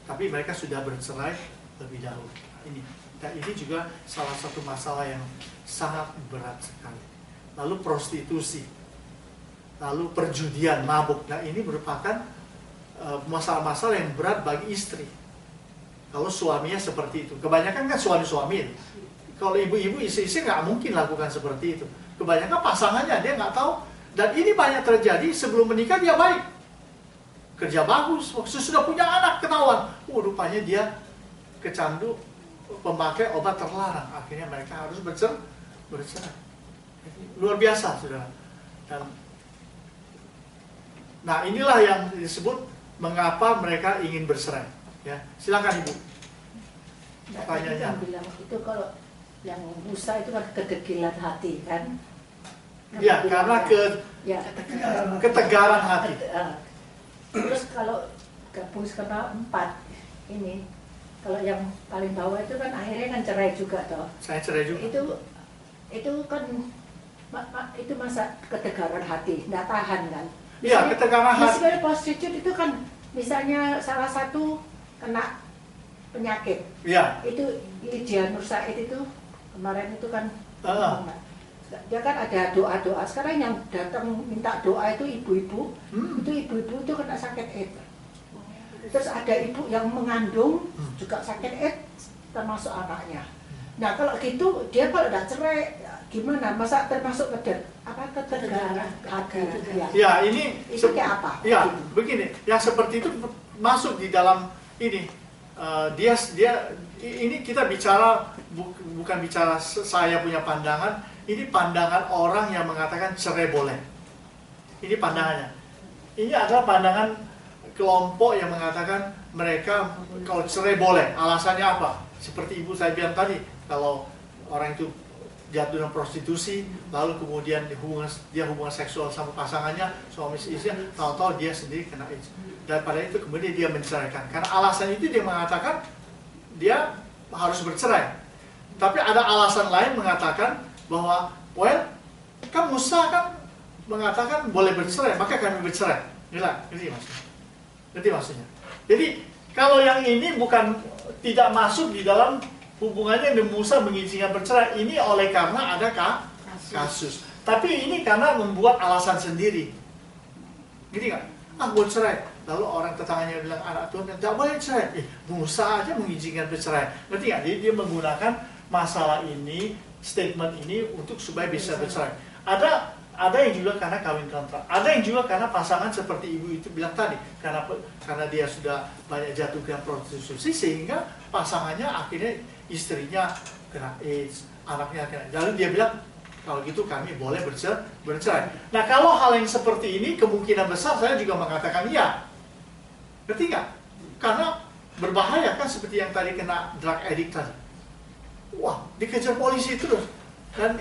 Tapi mereka sudah bercerai lebih dahulu. Dan ini juga salah satu masalah yang sangat berat sekali. Lalu prostitusi, lalu perjudian, mabuk. Nah ini merupakan masalah-masalah yang berat bagi istri. Kalau suaminya seperti itu, kebanyakan kan suami-suami. Kalau ibu-ibu, istri-istri nggak mungkin lakukan seperti itu. Kebanyakan pasangannya dia nggak tahu. Dan ini banyak terjadi sebelum menikah dia baik, kerja bagus, sudah punya anak ketahuan. Rupanya dia kecandu pemakai obat terlarang. Akhirnya mereka harus bercerai. Luar biasa, saudara. Nah inilah yang disebut mengapa mereka ingin bercerai. Ya, silakan Ibu. Pertanyaannya. Bilang itu kalau yang Musa itu kan kedegilan hati kan? Ya, karena ketegaran hati. Terus kalau gabung karena 4 ini, kalau yang paling bawah itu kan akhirnya kan cerai juga toh. Saya cerai juga. Itu kan itu masa ketegaran hati, nggak tahan kan? Iya, ketegaran hati. Misalnya prostitut itu kan, misalnya salah satu kena penyakit. Iya. Itu Lydia Nur Said itu kemarin itu kan, dia kan ada doa-doa. Sekarang yang datang minta doa itu ibu-ibu, itu ibu-ibu itu kena sakit AIDS. Terus ada ibu yang mengandung juga sakit AIDS, termasuk anaknya. Nah kalau gitu dia kalau udah cerai gimana? Masa termasuk ketegaran hati itu dia? Ya ini itu kayak apa? Ya begini, yang seperti itu masuk di dalam ini. Ini kita bicara bukan bicara saya punya pandangan. Ini pandangan orang yang mengatakan cerai boleh. Ini pandangannya. Ini adalah pandangan kelompok yang mengatakan mereka kalau cerai boleh. Alasannya apa? Seperti ibu saya bilang tadi, kalau orang itu jatuh dalam prostitusi, lalu kemudian dia hubungan seksual sama pasangannya, suami istri, tahu-tahu dia sendiri kena AIDS. Daripada itu kemudian dia menceraikan. Karena alasan itu dia mengatakan dia harus bercerai. Tapi ada alasan lain mengatakan bahwa, well, kan Musa kan mengatakan boleh bercerai, maka kami bercerai. Ngerti maksudnya? Jadi kalau yang ini bukan tidak masuk di dalam hubungannya dengan Musa mengizinkan bercerai, ini oleh karena ada kasus. Tapi ini karena membuat alasan sendiri. Gini nggak? Buat cerai. Lalu orang tetangganya bilang, anak Tuhan tidak boleh cerai. Musa aja mengizinkan bercerai. Ngerti nggak? Jadi dia menggunakan masalah ini, statement ini untuk supaya bisa bercerai. Ada yang juga karena kawin kontrak, ada yang juga karena pasangan seperti ibu itu bilang tadi, karena dia sudah banyak jatuh ke prostitusi sehingga pasangannya akhirnya istrinya kena AIDS, anaknya kena. Lalu dia bilang kalau gitu kami boleh bercerai. Nah kalau hal yang seperti ini kemungkinan besar saya juga mengatakan iya, ngerti nggak? Karena berbahaya kan seperti yang tadi kena drug addict tadi. Wah dikejar polisi terus dan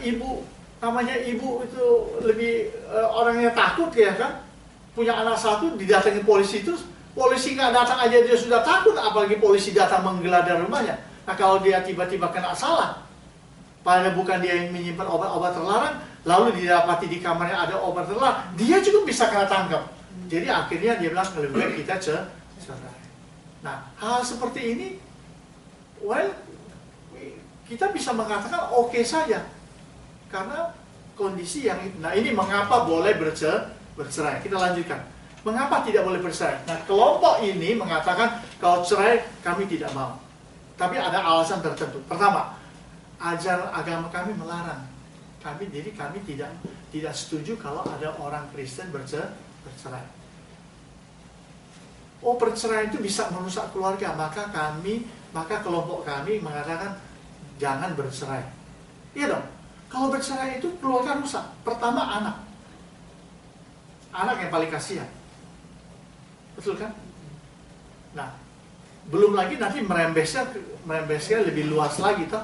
namanya ibu itu lebih orangnya takut ya kan, punya anak satu didatangi polisi terus, polisi nggak datang aja dia sudah takut, apalagi polisi datang menggeledah rumahnya. Nah kalau dia tiba-tiba kena salah, padahal bukan dia yang menyimpan obat-obat terlarang, lalu didapati di kamarnya ada obat terlarang, dia juga bisa kena tangkap. Jadi akhirnya dia bilang lebih baik kita cerai. Nah hal seperti ini, well, kita bisa mengatakan oke saja. Karena kondisi yang itu. Nah ini mengapa boleh bercerai. Kita lanjutkan. Mengapa tidak boleh bercerai? Nah kelompok ini mengatakan kalau cerai kami tidak mau. Tapi ada alasan tertentu. Pertama, ajaran agama kami melarang. Jadi kami tidak setuju kalau ada orang Kristen bercerai. Oh perceraian itu bisa merusak keluarga. Maka kelompok kami mengatakan jangan bercerai. Iya dong. Kalau bercerai itu keluarga rusak. Pertama anak. Anak yang paling kasihan. Betul kan? Nah, belum lagi nanti merembesnya lebih luas lagi toh.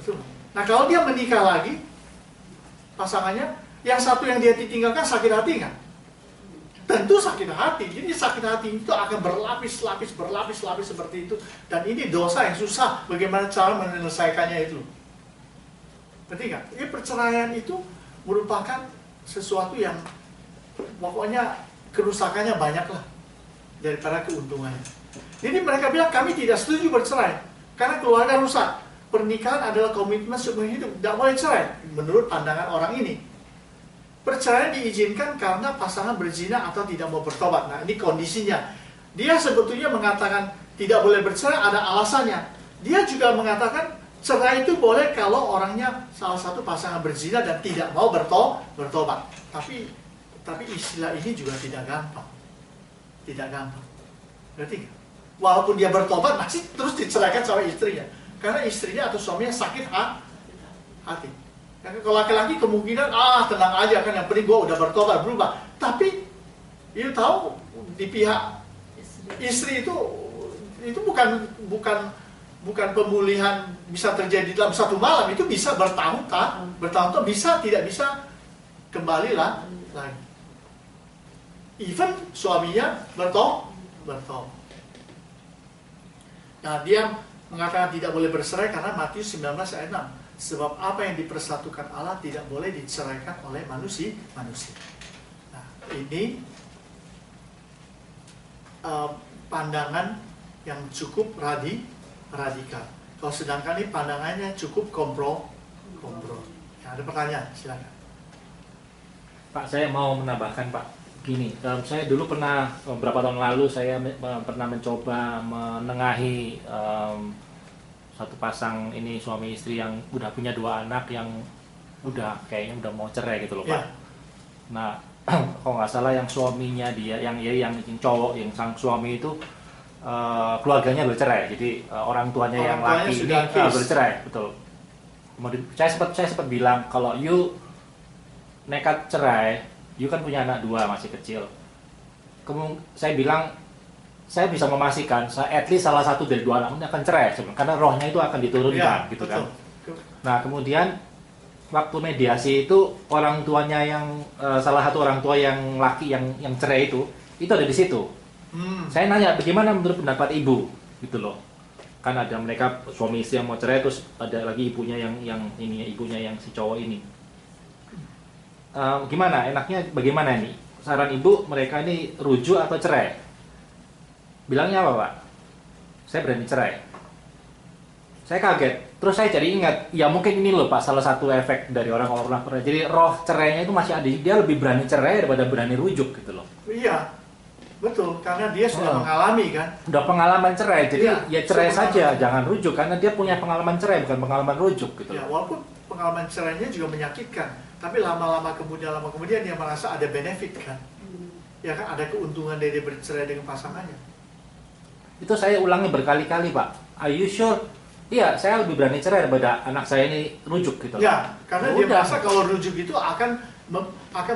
Betul. Nah, kalau dia menikah lagi pasangannya, yang satu yang dia ditinggalkan sakit hati nggak? Tentu sakit hati. Jadi sakit hati itu akan berlapis-lapis seperti itu. Dan ini dosa yang susah. Bagaimana cara menyelesaikannya itu? Berarti nggak? Ini perceraian itu merupakan sesuatu yang pokoknya kerusakannya banyak lah daripada keuntungannya. Jadi mereka bilang kami tidak setuju bercerai karena keluarga rusak. Pernikahan adalah komitmen seumur hidup, tidak boleh cerai menurut pandangan orang ini. Perceraian diizinkan karena pasangan berzina atau tidak mau bertobat. Nah ini kondisinya. Dia sebetulnya mengatakan tidak boleh bercerai ada alasannya. Dia juga mengatakan cerai itu boleh kalau orangnya salah satu pasangan berzina dan tidak mau bertobat. Tapi istilah ini juga tidak gampang. Tidak gampang. Berarti walaupun dia bertobat masih terus diceraikan sama istrinya. Karena istrinya atau suaminya sakit hati. Kalau laki-laki kemungkinan tenang aja kan yang penting gue udah bertobat berubah. Tapi you tahu di pihak istri itu bukan pemulihan bisa terjadi dalam satu malam, itu bisa bertahun-tahun bisa tidak bisa kembali lagi. Even suaminya bertobat. Nah dia mengatakan tidak boleh bercerai karena Matius 19 ayat 6. Sebab apa yang dipersatukan Allah tidak boleh diceraikan oleh manusia. Nah ini pandangan yang cukup radikal. Kalau sedangkan ini pandangannya cukup kompro. Ya, ada pertanyaan, silakan. Pak, saya mau menambahkan Pak. Gini, saya dulu beberapa tahun lalu saya pernah mencoba menengahi satu pasang ini suami istri yang udah punya 2 anak yang kayaknya udah mau cerai gitu loh Pak. Yeah. Nah, kalau nggak salah yang suaminya dia, yang cowok, yang sang suami itu keluarganya bercerai, jadi orang tuanya yang laki ini bercerai, betul. saya sempat bilang kalau you nekat cerai, you kan punya anak 2 masih kecil. Saya bilang saya bisa memastikan at least salah satu dari 2 anak ini akan cerai karena rohnya itu akan diturunkan gitu betul. kan. Nah kemudian waktu mediasi itu orang tuanya yang salah satu orang tua yang laki yang cerai itu ada di situ. Saya nanya bagaimana menurut pendapat ibu gitu loh. Kan ada mereka suami istri yang mau cerai, terus ada lagi ibunya yang ibunya yang si cowok ini. Gimana enaknya bagaimana ini? Saran ibu, mereka ini rujuk atau cerai? Bilangnya apa Pak? Saya berani cerai. Saya kaget. Terus saya jadi ingat, ya mungkin ini loh Pak, salah satu efek dari orang-orang cerai. Jadi roh cerainya itu masih ada, dia lebih berani cerai daripada berani rujuk gitu loh. Iya, betul, karena dia sudah mengalami kan. Udah pengalaman cerai, jadi ya cerai saja, pengalaman. jangan rujuk. Karena dia punya pengalaman cerai, bukan pengalaman rujuk gitu Ya, loh. walaupun pengalaman cerainya juga menyakitkan, tapi lama kemudian dia merasa ada benefit kan. Ya kan, ada keuntungan dari bercerai dengan pasangannya. Itu saya ulangi berkali-kali Pak. Are you sure? Iya, saya lebih berani cerai daripada anak saya ini rujuk gitu. Ya, karena dia Udah. merasa kalau rujuk itu akan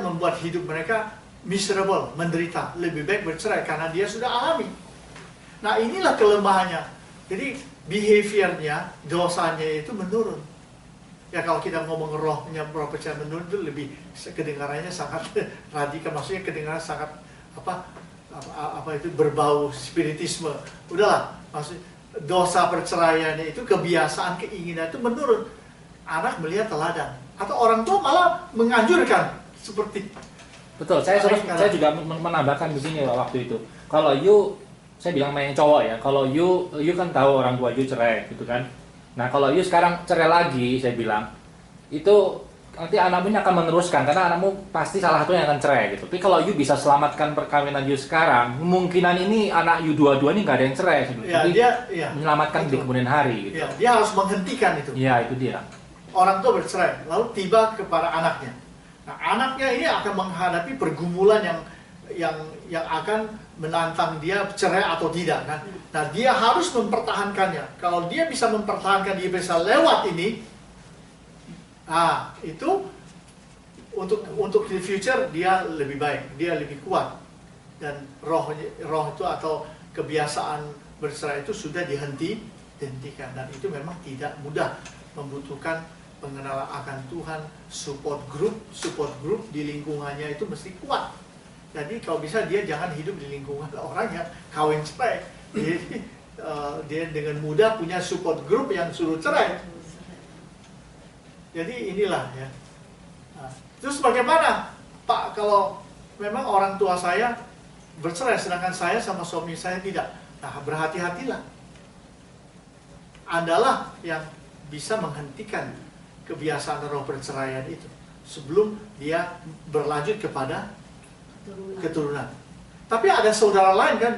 membuat hidup mereka miserable, menderita. Lebih baik bercerai karena dia sudah alami. Nah, inilah kelemahannya. Jadi behaviornya, dosanya itu menurun. Ya kalau kita ngomong roh percaya menurun itu lebih kedengarannya sangat radikal, maksudnya kedengaran sangat apa itu berbau spiritisme. Udahlah, maksudnya dosa perceraiannya itu kebiasaan keinginan itu menurun. Anak melihat teladan atau orang tua malah menganjurkan seperti. Betul, saya juga menambahkan begini waktu itu. Kalau saya bilang main cowok ya, kalau you kan tahu orang tua you cerai gitu kan. Nah kalau you sekarang cerai lagi, saya bilang itu nanti anakmu akan meneruskan karena anakmu pasti salah satu yang akan cerai gitu. Tapi kalau you bisa selamatkan perkawinan you sekarang, kemungkinan ini anak you dua-dua ini nggak ada yang cerai. Ya, jadi dia menyelamatkan di kemudian hari gitu. Ya, dia harus menghentikan itu. Ya itu dia. Orang tua bercerai, lalu tiba kepada anaknya. Nah, anaknya ini akan menghadapi pergumulan yang akan menantang dia cerai atau tidak kan. Nah, dia harus mempertahankannya. Kalau dia bisa mempertahankan, dia bisa lewat ini. Nah, itu untuk the future dia lebih baik, dia lebih kuat. Dan roh itu atau kebiasaan bercerai itu sudah dihentikan, dan itu memang tidak mudah, membutuhkan pengenalan akan Tuhan, support group di lingkungannya itu mesti kuat. Jadi kalau bisa dia jangan hidup di lingkungan orang yang kawin cerai. Jadi dia dengan mudah punya support group yang suruh cerai. Jadi inilah ya. Nah, terus bagaimana Pak kalau memang orang tua saya bercerai sedangkan saya sama suami saya tidak? Nah, berhati-hatilah. Andalah yang bisa menghentikan kebiasaan roh perceraian itu sebelum dia berlanjut kepada keturunan. Tapi ada saudara lain kan?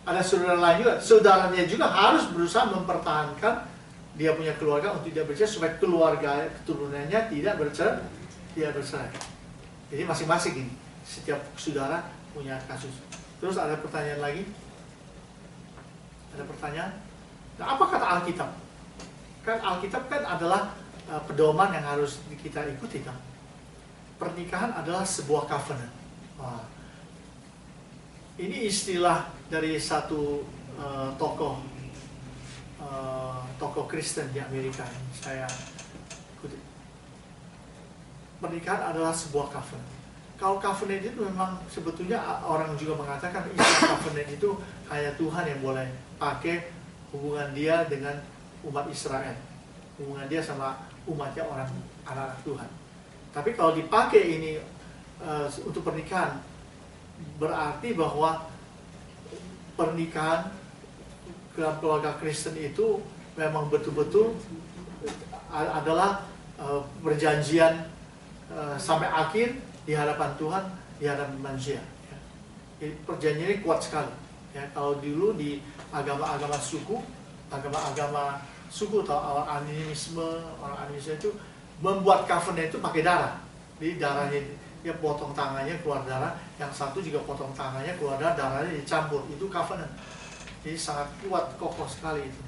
Ada saudara lain juga. Saudaranya juga harus berusaha mempertahankan dia punya keluarga untuk tidak bercerai supaya keluarga keturunannya tidak bercerai. Jadi masing-masing ini, setiap saudara punya kasus. Terus ada pertanyaan lagi? Ada pertanyaan? Nah, apa kata Alkitab? Kan Alkitab kan adalah pedoman yang harus kita ikuti kan. Pernikahan adalah sebuah covenant. Wah. Ini istilah dari satu tokoh Kristen di Amerika yang saya ikuti. Pernikahan adalah sebuah covenant. Kalau covenant itu memang sebetulnya orang juga mengatakan istilah covenant itu hanya Tuhan yang boleh pakai hubungan dia dengan umat Israel, hubungan dia sama umatnya orang anak Tuhan. Tapi kalau dipakai ini untuk pernikahan, berarti bahwa pernikahan dalam keluarga Kristen itu memang betul-betul adalah perjanjian sampai akhir di hadapan Tuhan, di hadapan manusia. Jadi perjanjian ini kuat sekali. Ya, kalau dulu di agama-agama suku atau orang animisme itu membuat covenant itu pakai darah. Jadi darahnya dia potong tangannya keluar darah, yang satu juga potong tangannya keluar darah, darahnya dicampur. Itu covenant. Jadi sangat kuat, kokoh sekali itu.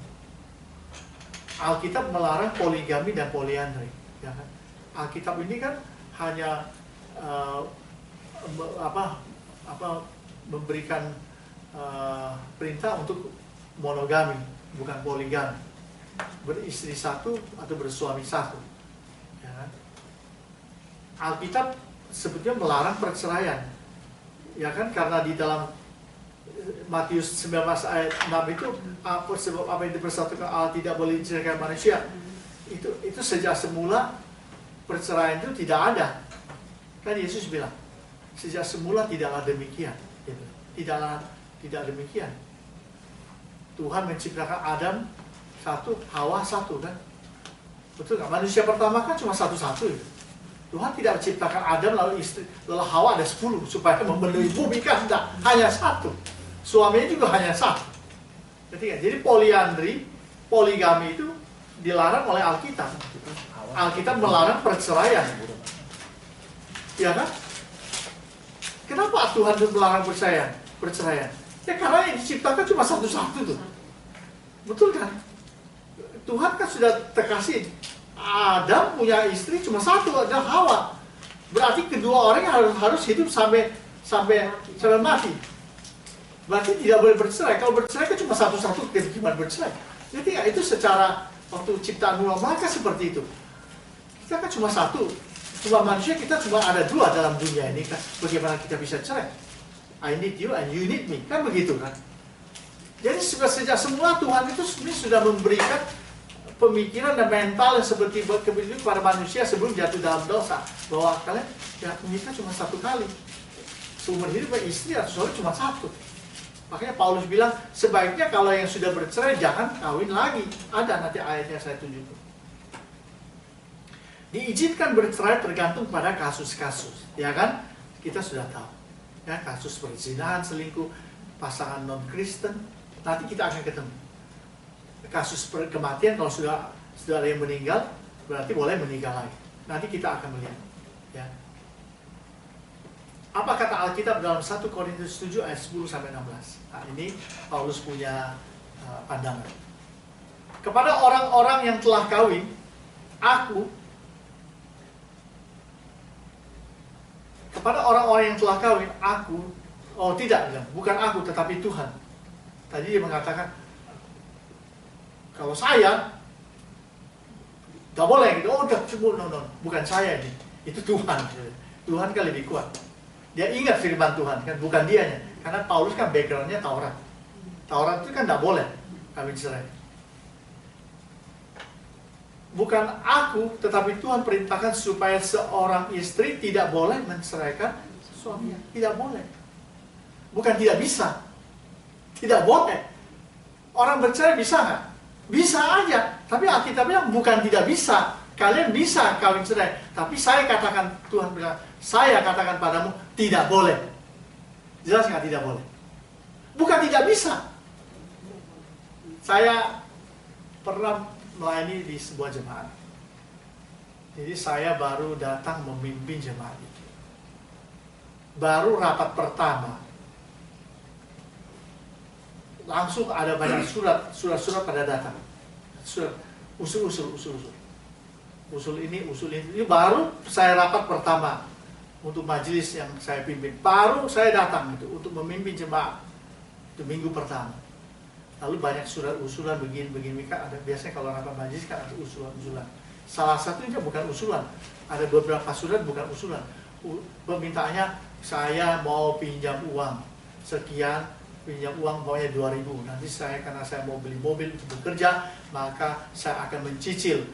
Alkitab melarang poligami dan poliandri, ya kan? Alkitab ini kan hanya memberikan perintah untuk monogami, bukan poligami, beristri satu atau bersuami satu, ya kan? Alkitab sebetulnya melarang perceraian, ya kan? Karena di dalam Matius 19 ayat 6 itu sebab apa yang dipersatukan Allah tidak boleh diceraikan manusia. Itu sejak semula perceraian itu tidak ada. Kan Yesus bilang, sejak semula tidaklah demikian. Gitu. Tidak demikian. Tuhan menciptakan Adam satu, Hawa satu, kan? Betul nggak? Manusia pertama kan cuma satu-satu. Gitu. Tuhan tidak menciptakan Adam lalu istri, lalu Hawa ada 10 supaya memenuhi bumi, kan? Tidak, hanya satu. Suaminya juga hanya satu. Jadi poliandri, poligami itu dilarang oleh Alkitab. Alkitab melarang perceraian. Ya kan? Kenapa Tuhan itu melarang perceraian? Ya karena yang diciptakan cuma satu-satu tuh. Betul kan? Tuhan kan sudah terkasih. Adam punya istri cuma satu, ada Hawa. Berarti kedua orang harus hidup sampai mati. Berarti tidak boleh bercerai. Kalau bercerai kan cuma satu-satu, gimana bercerai? Jadi ya itu secara waktu ciptaan mula maka seperti itu. Kita kan cuma satu, cuma manusia, kita cuma ada 2 dalam dunia ini kan. Bagaimana kita bisa cerai? I need you and you need me, kan begitu kan? Jadi sejak semula Tuhan itu sebenarnya sudah memberikan pemikiran dan mental yang seperti kebetulan kepada manusia sebelum jatuh dalam dosa, bahwa kalian ya menikah cuma satu kali, seumur hidup istri atau suami cuma satu. Makanya Paulus bilang sebaiknya kalau yang sudah bercerai jangan kawin lagi. Ada nanti ayatnya saya tunjukkan. Diizinkan bercerai tergantung pada kasus-kasus, ya kan? Kita sudah tahu, ya, kasus perzinahan, selingkuh, pasangan non Kristen. Nanti kita akan ketemu. Kasus kematian, kalau sudah ada yang meninggal, berarti boleh meninggal lagi. Nanti kita akan melihat, ya. Apa kata Alkitab dalam 1 Korintus 7 ayat 10-16? Nah, ini Paulus punya pandangan. Kepada orang-orang yang telah kawin, bukan aku tetapi Tuhan. Tadi dia mengatakan, kalau saya gak boleh gitu. Bukan saya ini, itu Tuhan. Tuhan kan lebih kuat. Dia ingat firman Tuhan kan, bukan dianya. Karena Paulus kan backgroundnya Taurat. Taurat itu kan gak boleh kawin cerai. Bukan aku, tetapi Tuhan perintahkan supaya seorang istri tidak boleh menceraikan suaminya. Tidak boleh. Bukan tidak bisa. Tidak boleh. Orang bercerai bisa nggak? Bisa aja. Tapi Alkitab bilang bukan tidak bisa. Kalian bisa kawin cerai. Tapi saya katakan, Tuhan bilang, saya katakan padamu, tidak boleh. Jelas nggak tidak boleh? Bukan tidak bisa. Saya pernah melayani di sebuah jemaat. Jadi saya baru datang memimpin jemaat itu. Baru rapat pertama. Langsung ada banyak surat pada datang. Surat, usul ini. Ini baru saya rapat pertama untuk majelis yang saya pimpin. Baru saya datang itu untuk memimpin jemaat. Itu minggu pertama. Lalu banyak surat usulan begini kan ada, biasanya kalau rapat majelis kan ada usulan. Salah satunya bukan usulan. Ada beberapa surat bukan usulan. Permintaannya, saya mau pinjam uang sekian, pinjam uang maunya 2.000. Nanti karena saya mau beli mobil untuk bekerja, maka saya akan mencicil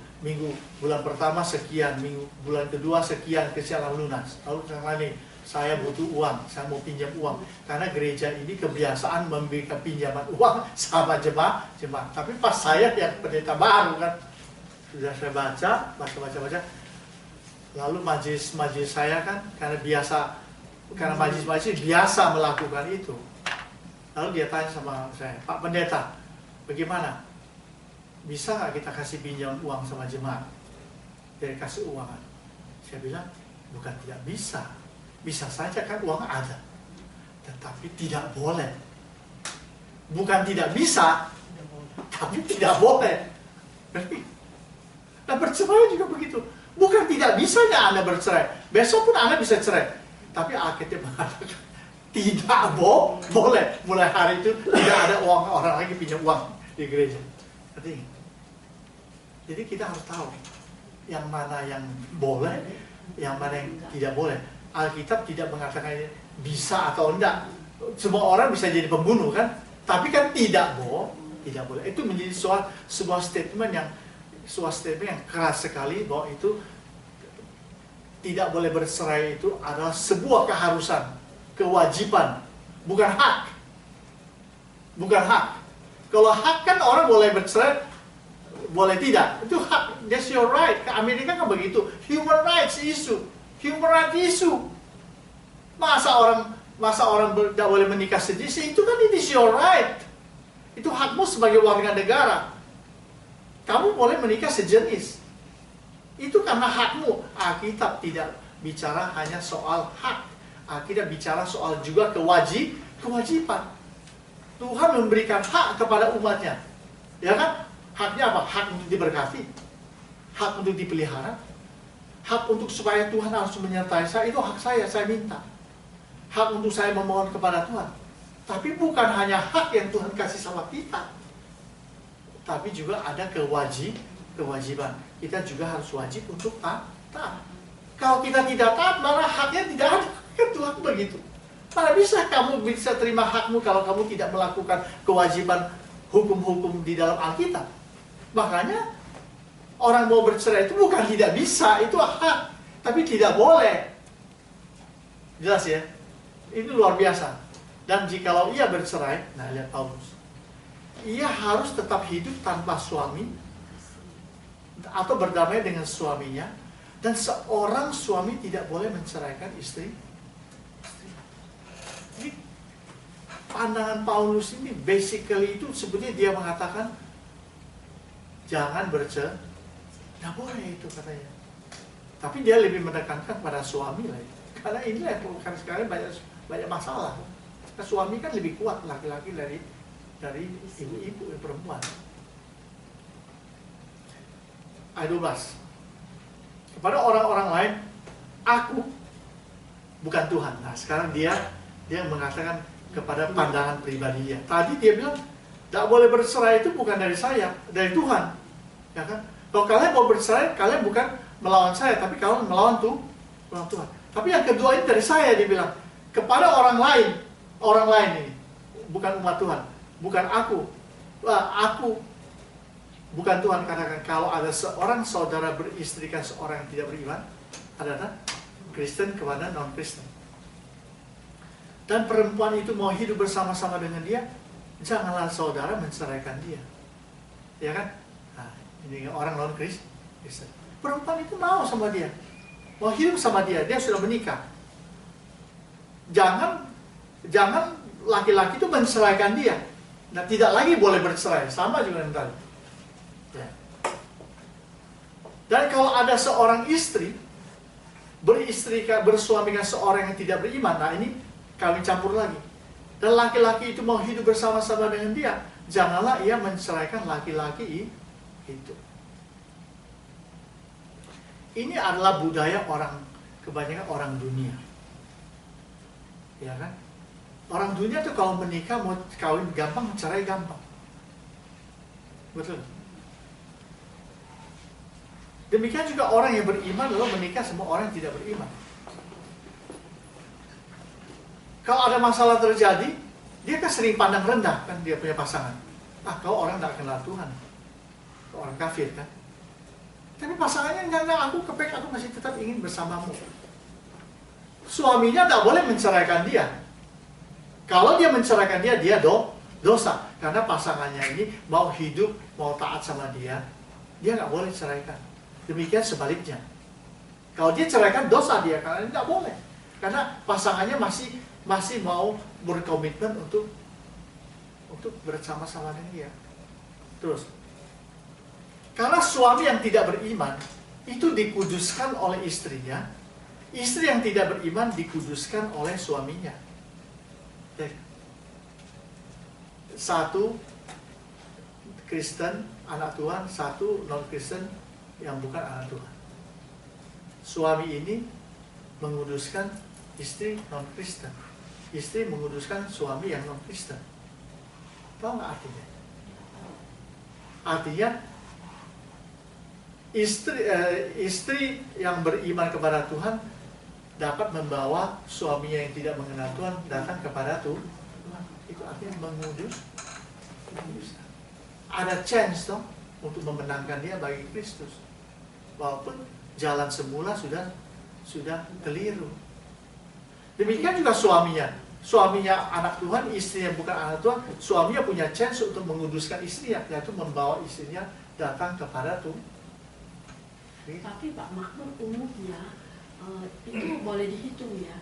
bulan pertama sekian, bulan kedua sekian, lalu lunas. Lalu ini saya butuh uang, saya mau pinjam uang. Karena gereja ini kebiasaan memberikan pinjaman uang sama jemaat. Tapi pas saya yang pendeta baru kan, sudah saya baca. Lalu majelis saya kan, karena majelis biasa melakukan itu. Lalu dia tanya sama saya, Pak Pendeta, bagaimana? Bisa nggak kita kasih pinjam uang sama jemaat? Dia kasih uang. Saya bilang, bukan tidak bisa. Bisa saja kan uang ada. Tetapi tidak boleh. Bukan tidak bisa, tapi tidak boleh. Nah, bercerai juga begitu. Bukan tidak bisanya Anda bercerai. Besok pun Anda bisa cerai. Tapi Alkitab mengatakan tidak boleh. Mulai hari itu tidak ada orang lagi pinjam uang di gereja. Jadi kita harus tahu yang mana yang boleh, yang mana yang tidak boleh. Alkitab tidak mengatakan bisa atau enggak. Semua orang bisa jadi pembunuh kan? Tapi kan tidak boleh. Itu menjadi sebuah statement yang keras sekali, bahwa itu tidak boleh bercerai itu adalah sebuah keharusan, kewajiban, bukan hak. Kalau hak kan orang boleh bercerai, boleh tidak. Itu hak, that's your right. Ke Amerika kan begitu. Human rights issue. Masa orang tidak boleh menikah sejenis, itu kan it is your right. Itu hakmu sebagai warga negara. Kamu boleh menikah sejenis. Itu karena hakmu. Alkitab tidak bicara hanya soal hak. Alkitab bicara soal juga kewajiban. Tuhan memberikan hak kepada umatnya. Ya kan? Haknya apa? Hak untuk diberkati. Hak untuk dipelihara. Hak untuk supaya Tuhan harus menyertai saya. Itu hak saya minta. Hak untuk saya memohon kepada Tuhan. Tapi bukan hanya hak yang Tuhan kasih sama kita. Tapi juga ada kewajiban. Kita juga harus wajib untuk taat. Kalau kita tidak taat, malah haknya tidak ada. Kan Tuhan begitu. Mana bisa kamu bisa terima hakmu kalau kamu tidak melakukan kewajiban hukum-hukum di dalam Alkitab. Makanya orang mau bercerai itu bukan tidak bisa, itu hak. Tapi tidak boleh. Jelas ya? Itu luar biasa. Dan jikalau ia bercerai, nah lihat Paulus. Ia harus tetap hidup tanpa suami atau berdamai dengan suaminya, dan seorang suami tidak boleh menceraikan istri. Jadi pandangan Paulus ini basically itu sebetulnya dia mengatakan jangan bercerai, nggak boleh itu katanya. Tapi dia lebih menekankan pada suami lah, karena inilah yang bukan sekarang banyak masalah. Suami kan lebih kuat laki-laki dari ibu-ibu perempuan. Ayat 12. Kepada orang-orang lain, aku bukan Tuhan. Nah, sekarang dia mengatakan kepada pandangan pribadinya. Tadi dia bilang, tidak boleh bercerai itu bukan dari saya, dari Tuhan. Ya kan? Kalau kalian mau bercerai, kalian bukan melawan saya, tapi kalian melawan Tuhan. Tapi yang kedua ini dari saya, dia bilang, kepada orang lain ini, bukan umat Tuhan. Bukan aku bukan Tuhan. Katakan kalau ada seorang saudara beristrikan seorang yang tidak beriman, adalah Kristen kepada non-Kristen, dan perempuan itu mau hidup bersama-sama dengan dia, janganlah saudara menceraikan dia. Ya kan? Nah, ini orang non-Kristen. Perempuan itu mau sama dia, mau hidup sama dia, dia sudah menikah. Jangan laki-laki itu menceraikan dia. Nah, tidak lagi boleh bercerai, sama juga dengan tadi. Ya. Dan kalau ada seorang istri bersuamikan seorang yang tidak beriman, nah ini kami campur lagi. Dan laki-laki itu mau hidup bersama-sama dengan dia, janganlah ia menceraikan laki-laki itu. Ini adalah budaya kebanyakan orang dunia. Ya kan? Orang dunia tuh kalau menikah, mau kawin gampang, cerai gampang. Betul. Demikian juga orang yang beriman lalu menikah sama orang yang tidak beriman. Kalau ada masalah terjadi, dia kan sering pandang rendah kan dia punya pasangan. Kau orang tidak kenal Tuhan, kau orang kafir kan. Tapi pasangannya enggak, aku masih tetap ingin bersamamu. Suaminya tidak boleh menceraikan dia. Kalau dia menceraikan dia dosa. Karena pasangannya ini mau hidup, mau taat sama dia nggak boleh ceraikan. Demikian sebaliknya. Kalau dia ceraikan, dosa dia, karena tidak boleh. Karena pasangannya masih mau berkomitmen untuk bersama-sama dengan dia. Terus, karena suami yang tidak beriman itu dikuduskan oleh istrinya, istri yang tidak beriman dikuduskan oleh suaminya. 1 Kristen anak Tuhan, satu non Kristen yang bukan anak Tuhan. Suami ini menguduskan istri non Kristen, istri menguduskan suami yang non Kristen. Tahu nggak artinya? Artinya istri yang beriman kepada Tuhan dapat membawa suaminya yang tidak mengenal Tuhan datang kepada Tuhan. Itu artinya mengudus. Ada chance dong untuk memenangkan dia bagi Kristus. Walaupun jalan semula sudah keliru. Demikian juga suaminya. Suaminya anak Tuhan, istrinya bukan anak Tuhan. Suaminya punya chance untuk menguduskan istrinya, yaitu membawa istrinya datang kepada Tuhan. Tapi Pak Makmur umumnya itu boleh dihitung ya,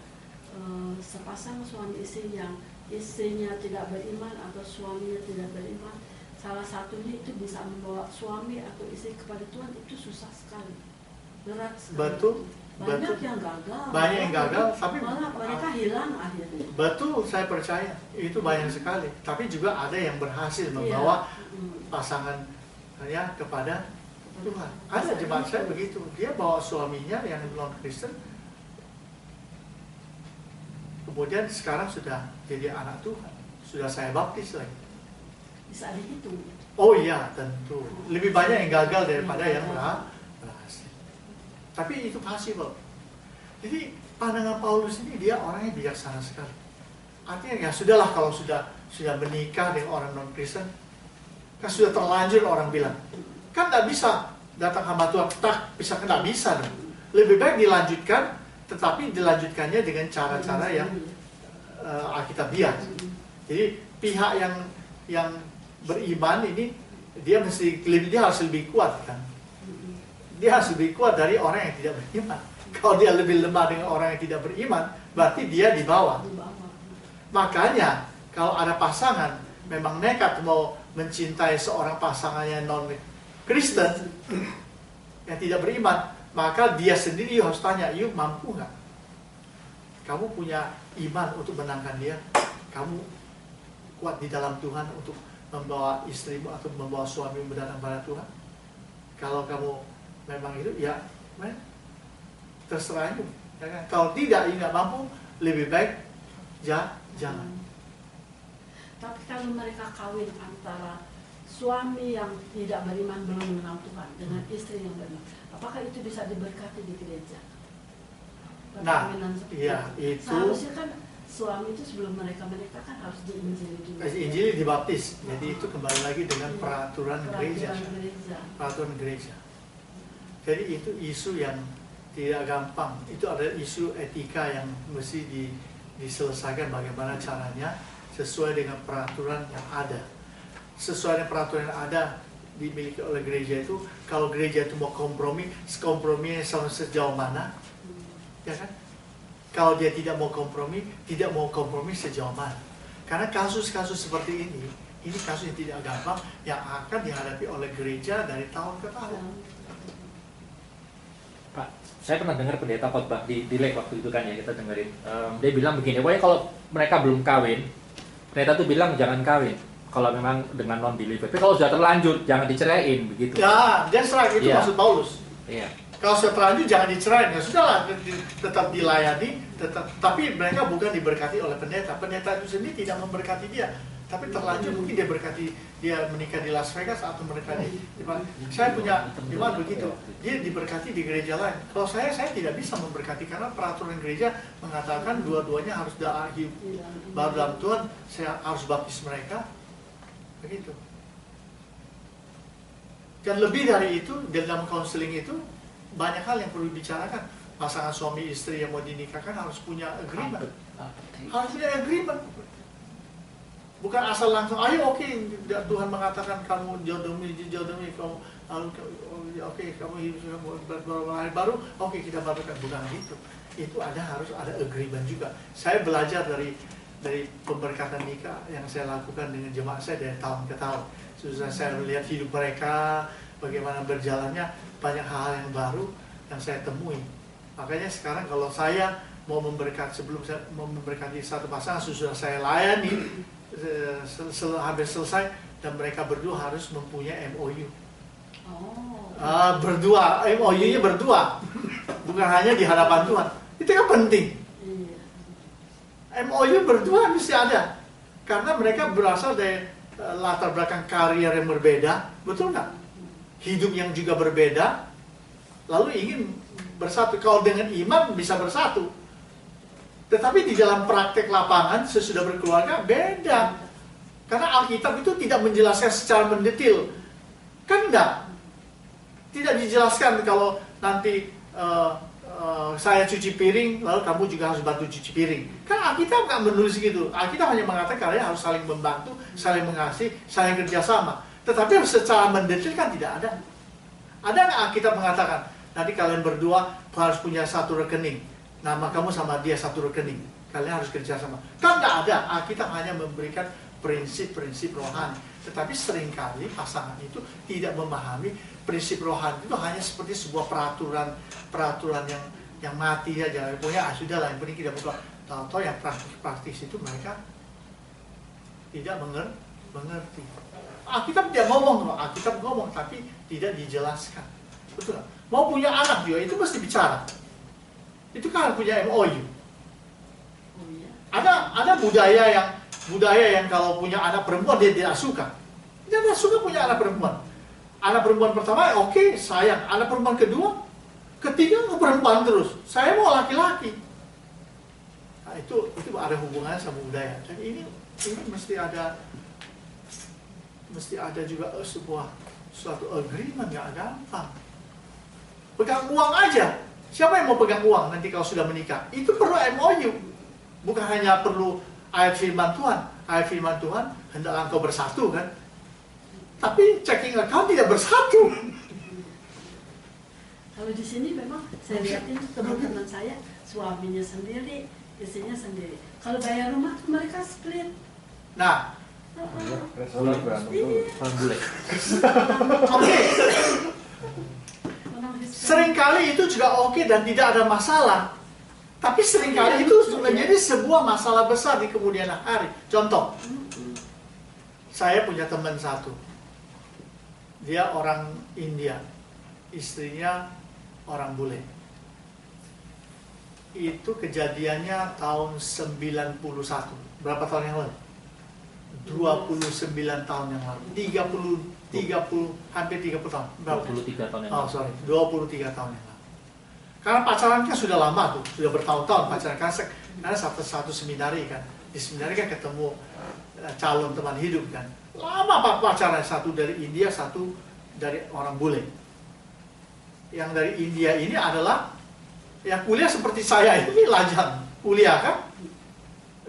sepasang suami istri yang istrinya tidak beriman atau suaminya tidak beriman, salah satunya itu bisa membawa suami atau istri kepada Tuhan, itu susah sekali, berat sekali. Betul. Banyak yang gagal. Banyak yang gagal, tapi malah mereka hilang akhirnya. Betul, saya percaya itu banyak sekali. Tapi juga ada yang berhasil membawa pasangannya kepada Tuhan. Ada jemaat saya begitu, dia bawa suaminya yang non Kristen, kemudian sekarang sudah jadi anak Tuhan, sudah saya baptis lagi. Bisa dihitung. Oh iya, tentu. Lebih banyak yang gagal daripada yang berhasil. Tapi itu possible. Jadi pandangan Paulus ini dia orangnya bijaksana sekali. Artinya ya sudahlah kalau sudah menikah dengan orang non Kristen, kan sudah terlanjur orang bilang. Kan tidak bisa datang hamba Tuhan, bisa tidak bisa dong. Lebih baik dilanjutkan, tetapi dilanjutkannya dengan cara-cara yang alkitabiah. Jadi pihak yang beriman ini dia harus lebih kuat kan. Dia harus lebih kuat dari orang yang tidak beriman. Kalau dia lebih lemah dengan orang yang tidak beriman, berarti dia di bawah. Makanya kalau ada pasangan memang nekat mau mencintai seorang pasangannya non Kristen yang tidak beriman, maka dia sendiri harus tanya, yuk mampu nggak? Kamu punya iman untuk menangkan dia? Kamu kuat di dalam Tuhan untuk membawa istrimu atau membawa suamimu datang pada Tuhan? Kalau kamu memang itu, ya terserah itu. Ya kan? Kalau tidak, nggak mampu, lebih baik jangan. Tapi kalau mereka kawin antara suami yang tidak beriman belum mengenal Tuhan dengan istri yang beriman, apakah itu bisa diberkati di gereja? Nah, iya itu. Seharusnya kan suami itu sebelum mereka menikah kan harus diinjili dulu. Injili dibaptis, jadi itu kembali lagi dengan peraturan gereja. Peraturan gereja. Jadi itu isu yang tidak gampang. Itu adalah isu etika yang mesti diselesaikan bagaimana caranya sesuai dengan peraturan yang ada. Sesuai dengan peraturan yang ada dimiliki oleh gereja itu, kalau gereja itu mau kompromi sama sejauh mana, ya kan? Kalau dia tidak mau kompromi sejauh mana? Karena kasus-kasus seperti ini kasus yang tidak gampang yang akan dihadapi oleh gereja dari tahun ke tahun. Pak, saya pernah dengar pendeta khotbah di Lake waktu itu kan ya, kita dengerin. Dia bilang begini, pokoknya kalau mereka belum kawin, pendeta tuh bilang jangan kawin. Kalau memang dengan non-believer, tapi kalau sudah terlanjur jangan diceraiin begitu. Ya, dia cerai itu maksud Paulus. Iya. Kalau sudah terlanjur jangan diceraiin, ya sudahlah, tetap dilayani, tapi mereka bukan diberkati oleh pendeta. Pendeta itu sendiri tidak memberkati dia, tapi terlanjur mungkin dia menikah di Las Vegas atau menikah di saya punya jemaat begitu, dia diberkati di gereja lain. Kalau saya tidak bisa memberkati karena peraturan gereja mengatakan dua-duanya harus baru dalam Tuhan, saya harus baptis mereka. Begitu. Dan lebih dari itu, dalam konseling itu banyak hal yang perlu dibicarakan. Pasangan suami istri yang mau dinikahkan harus punya agreement. Harus punya agreement. Bukan asal langsung, ayo oke, Tuhan mengatakan kamu jodohmi kamu kamu hidup beberapa hari baru, oke kita barukan, bukan gitu. Itu harus ada agreement juga. Saya belajar dari pemberkatan nikah yang saya lakukan dengan jemaat saya dari tahun ke tahun. Susah saya melihat hidup mereka, bagaimana berjalannya, banyak hal yang baru yang saya temui. Makanya sekarang kalau saya mau sebelum saya mau memberkati satu pasangan, sudah saya layani hampir selesai, dan mereka berdua harus mempunyai MOU. Oh. Berdua, MOU-nya berdua, bukan hanya di hadapan Tuhan. Itu kan penting. Iya. MOU berdua mesti ada, karena mereka berasal dari latar belakang karier yang berbeda, betul nggak? Hidup yang juga berbeda, lalu ingin bersatu. Kalau dengan iman bisa bersatu, tetapi di dalam praktek lapangan sesudah berkeluarga beda. Karena Alkitab itu tidak menjelaskan secara mendetail. Kan enggak. Tidak dijelaskan kalau nanti saya cuci piring, lalu kamu juga harus bantu cuci piring. Kan Alkitab nggak menulis gitu. Alkitab hanya mengatakan kalian harus saling membantu, saling mengasihi, saling kerjasama. Tetapi secara mendetail kan tidak ada. Ada nggak Alkitab mengatakan, nanti kalian berdua harus punya satu rekening. Nama kamu sama dia satu rekening. Kalian harus kerjasama. Kan nggak ada. Alkitab hanya memberikan prinsip-prinsip rohani. Tetapi seringkali pasangan itu tidak memahami prinsip rohani itu hanya seperti sebuah peraturan yang mati aja. Pokoknya sudah lah, yang penting kita buka. Tahu-tahu yang praktis itu mereka tidak mengerti. Alkitab tidak ngomong, Alkitab ngomong tapi tidak dijelaskan. Betul nggak? Mau punya anak juga itu mesti bicara. Itu kan punya MOU. Oh, iya. Ada budaya yang kalau punya anak perempuan dia tidak suka. Dia tidak suka punya anak perempuan. Anak perempuan pertama oke, sayang. Anak perempuan kedua, ketiga perempuan terus. Saya mau laki-laki. Nah, itu ada hubungannya sama budaya. Dan ini mesti ada juga suatu agreement, nggak gampang. Pegang uang aja. Siapa yang mau pegang uang nanti kalau sudah menikah? Itu perlu MOU. Bukan hanya perlu ayat firman Tuhan. Ayat firman Tuhan, hendaklah engkau bersatu kan. Tapi checking account tidak bersatu. Kalau di sini memang saya lihatin teman-teman saya, suaminya sendiri, istrinya sendiri. Kalau bayar rumah mereka split. Nah, oke. Seringkali itu juga oke dan tidak ada masalah. Tapi seringkali itu menjadi sebuah masalah besar di kemudian hari. Contoh, saya punya teman satu. Dia orang India, istrinya orang bule. Itu kejadiannya tahun 91. Berapa tahun yang lalu? 29 tahun yang lalu. 30 hampir 30 tahun. Berapa? 23 tahun yang lalu. Oh, sorry, 23 tahun yang lalu. Karena pacaran kan sudah lama tuh, sudah bertahun-tahun pacaran. Karena satu seminari kan. Di seminari kan ketemu calon teman hidup kan. Lama pak pacaran, satu dari India, satu dari orang bule. Yang dari India ini adalah yang kuliah seperti saya ini lajang. Kuliah kan?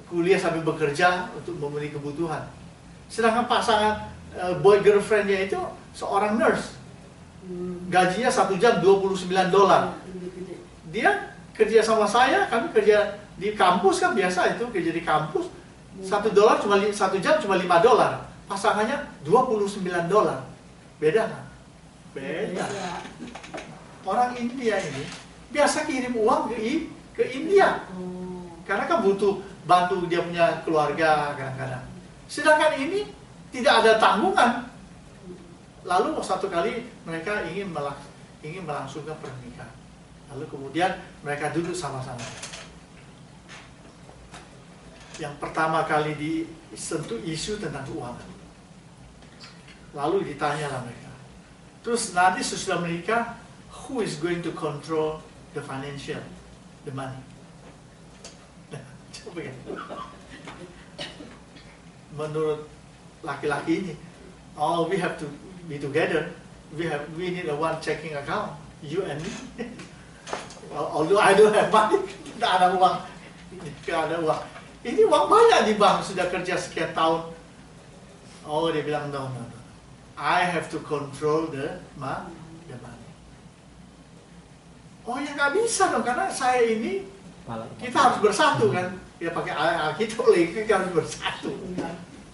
Kuliah sambil bekerja untuk memenuhi kebutuhan. Sedangkan pasangan boy girlfriendnya itu seorang nurse. Gajinya 1 jam $29. Dia kerja sama saya, kami kerja di kampus kan biasa itu, kerja di kampus. $1 cuma 1 jam cuma $5. Pasangannya $29. Beda kan? Beda. Orang India ini biasa kirim uang ke India. Karena kan butuh bantu dia punya keluarga kadang-kadang. Sedangkan ini tidak ada tanggungan. Lalu satu kali mereka ingin melangsungkan pernikahan. Lalu kemudian mereka duduk sama-sama. Yang pertama kali disentuh isu tentang keuangan. Lalu ditanyalah mereka. Terus nanti sesudah menikah, who is going to control the financial, the money? Coba ya. Menurut laki-laki ini, oh we have to be together. We need a one checking account, you and me. Although I don't have money, tidak ada uang. Ini uang banyak di bank, sudah kerja sekian tahun. Oh, dia bilang no. I have to control the money. Oh ya nggak bisa dong, karena saya ini kita harus bersatu kan. Ya pakai Alkitab lagi kita harus bersatu.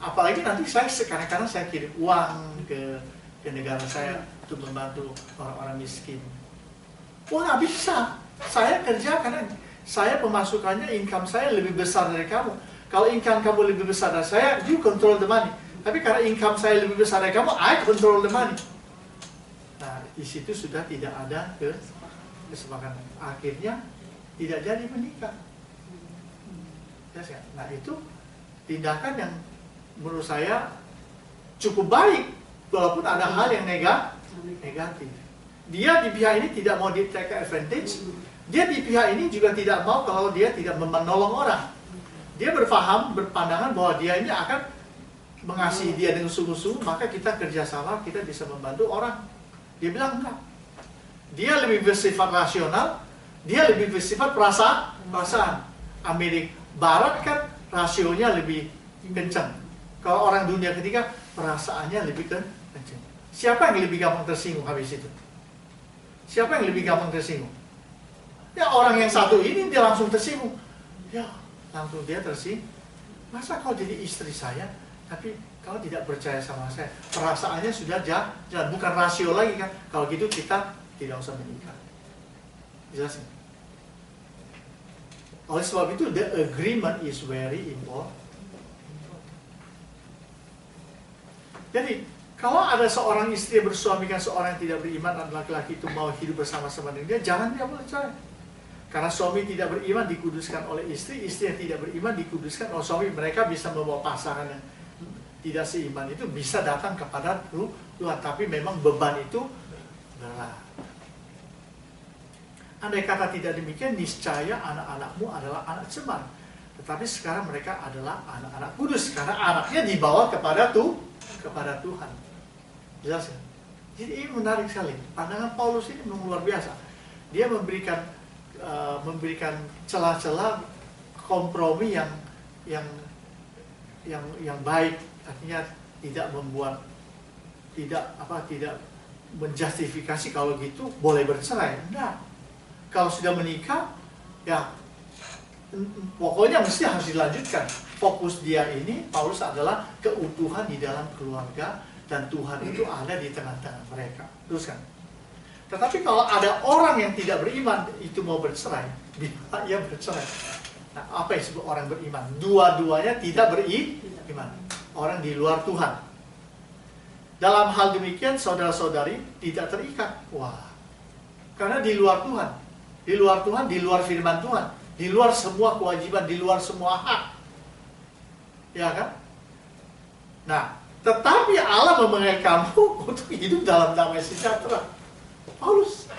Apalagi nanti saya kadang-kadang saya kirim uang ke negara saya untuk membantu orang-orang miskin. Wah nggak bisa. Saya kerja karena saya pemasukannya, income saya lebih besar dari kamu. Kalau income kamu lebih besar dari saya, you control the money. Tapi karena income saya lebih besar dari kamu, I control the money. Nah, di situ sudah tidak ada kesepakatan. Akhirnya tidak jadi menikah. Nah, itu tindakan yang menurut saya cukup baik, walaupun ada hal yang negatif. Dia di pihak ini tidak mau di take advantage. Dia di pihak ini juga tidak mau kalau dia tidak menolong orang. Dia berpandangan bahwa dia ini akan mengasihi dia dengan sungguh-sungguh, maka kita kerjasama, kita bisa membantu orang. Dia bilang enggak. Dia lebih bersifat rasional, dia lebih bersifat perasaan. Amerika Barat kan rasionya lebih kencang. Kalau orang dunia ketiga, perasaannya lebih kencang. Siapa yang lebih gampang tersinggung habis itu? Siapa yang lebih gampang tersinggung? Ya orang yang satu ini dia langsung tersinggung. Ya, langsung dia tersinggung. Masa kau jadi istri saya, tapi kau tidak percaya sama saya? Perasaannya sudah jalan, bukan rasio lagi kan? Kalau gitu kita tidak usah menikah. Jelasin. Oleh sebab itu, the agreement is very important. Jadi, kalau ada seorang istri bersuamikan seorang yang tidak beriman dan laki-laki itu mau hidup bersama-sama dengan dia, jangan dia boleh cerai. Karena suami tidak beriman dikuduskan oleh istri, istri yang tidak beriman dikuduskan oleh suami. Mereka bisa membawa pasangan yang tidak seiman itu bisa datang kepada Tuhan, tapi memang beban itu berat. Andai kata tidak demikian, niscaya anak-anakmu adalah anak cemar. Tetapi sekarang mereka adalah anak-anak kudus karena anaknya dibawa kepada Tuhan. Jelas ya? Jadi ini menarik sekali. Pandangan Paulus ini memang luar biasa. Dia memberikan celah-celah kompromi yang baik. Artinya tidak menjustifikasi kalau gitu boleh bercerai. Enggak. Kalau sudah menikah, ya pokoknya mesti harus dilanjutkan. Fokus dia ini, Paulus adalah keutuhan di dalam keluarga dan Tuhan itu ada di tengah-tengah mereka. Teruskan. Tetapi kalau ada orang yang tidak beriman itu mau bercerai, bila ia bercerai. Nah, apa yang disebut orang beriman? Dua-duanya tidak beriman. Orang di luar Tuhan. Dalam hal demikian, saudara-saudari tidak terikat. Wah, karena di luar Tuhan. Di luar Tuhan, di luar firman Tuhan, di luar semua kewajiban, di luar semua hak. Ya kan? Nah, tetapi Allah memanggil kamu untuk hidup dalam damai sejahtera. Paulus,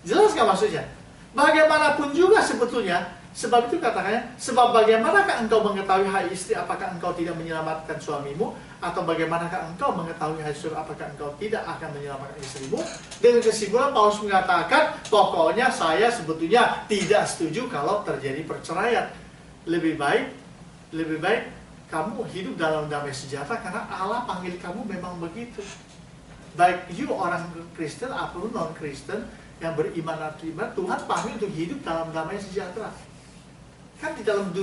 jelas gak maksudnya? Bagaimanapun juga sebetulnya, sebab itu katakannya, sebab bagaimanakah engkau mengetahui hai istri, apakah engkau tidak menyelamatkan suamimu, atau bagaimanakah engkau mengetahui hai suami, apakah engkau tidak akan menyelamatkan istrimu? Dengan kesimpulan Paulus mengatakan, pokoknya saya sebetulnya tidak setuju kalau terjadi perceraian. Lebih baik kamu hidup dalam damai sejahtera karena Allah panggil kamu memang begitu. Baik you orang Kristen ataupun non-Kristen yang beriman atau tidak, Tuhan panggil untuk hidup dalam damai sejahtera. Kan di dalam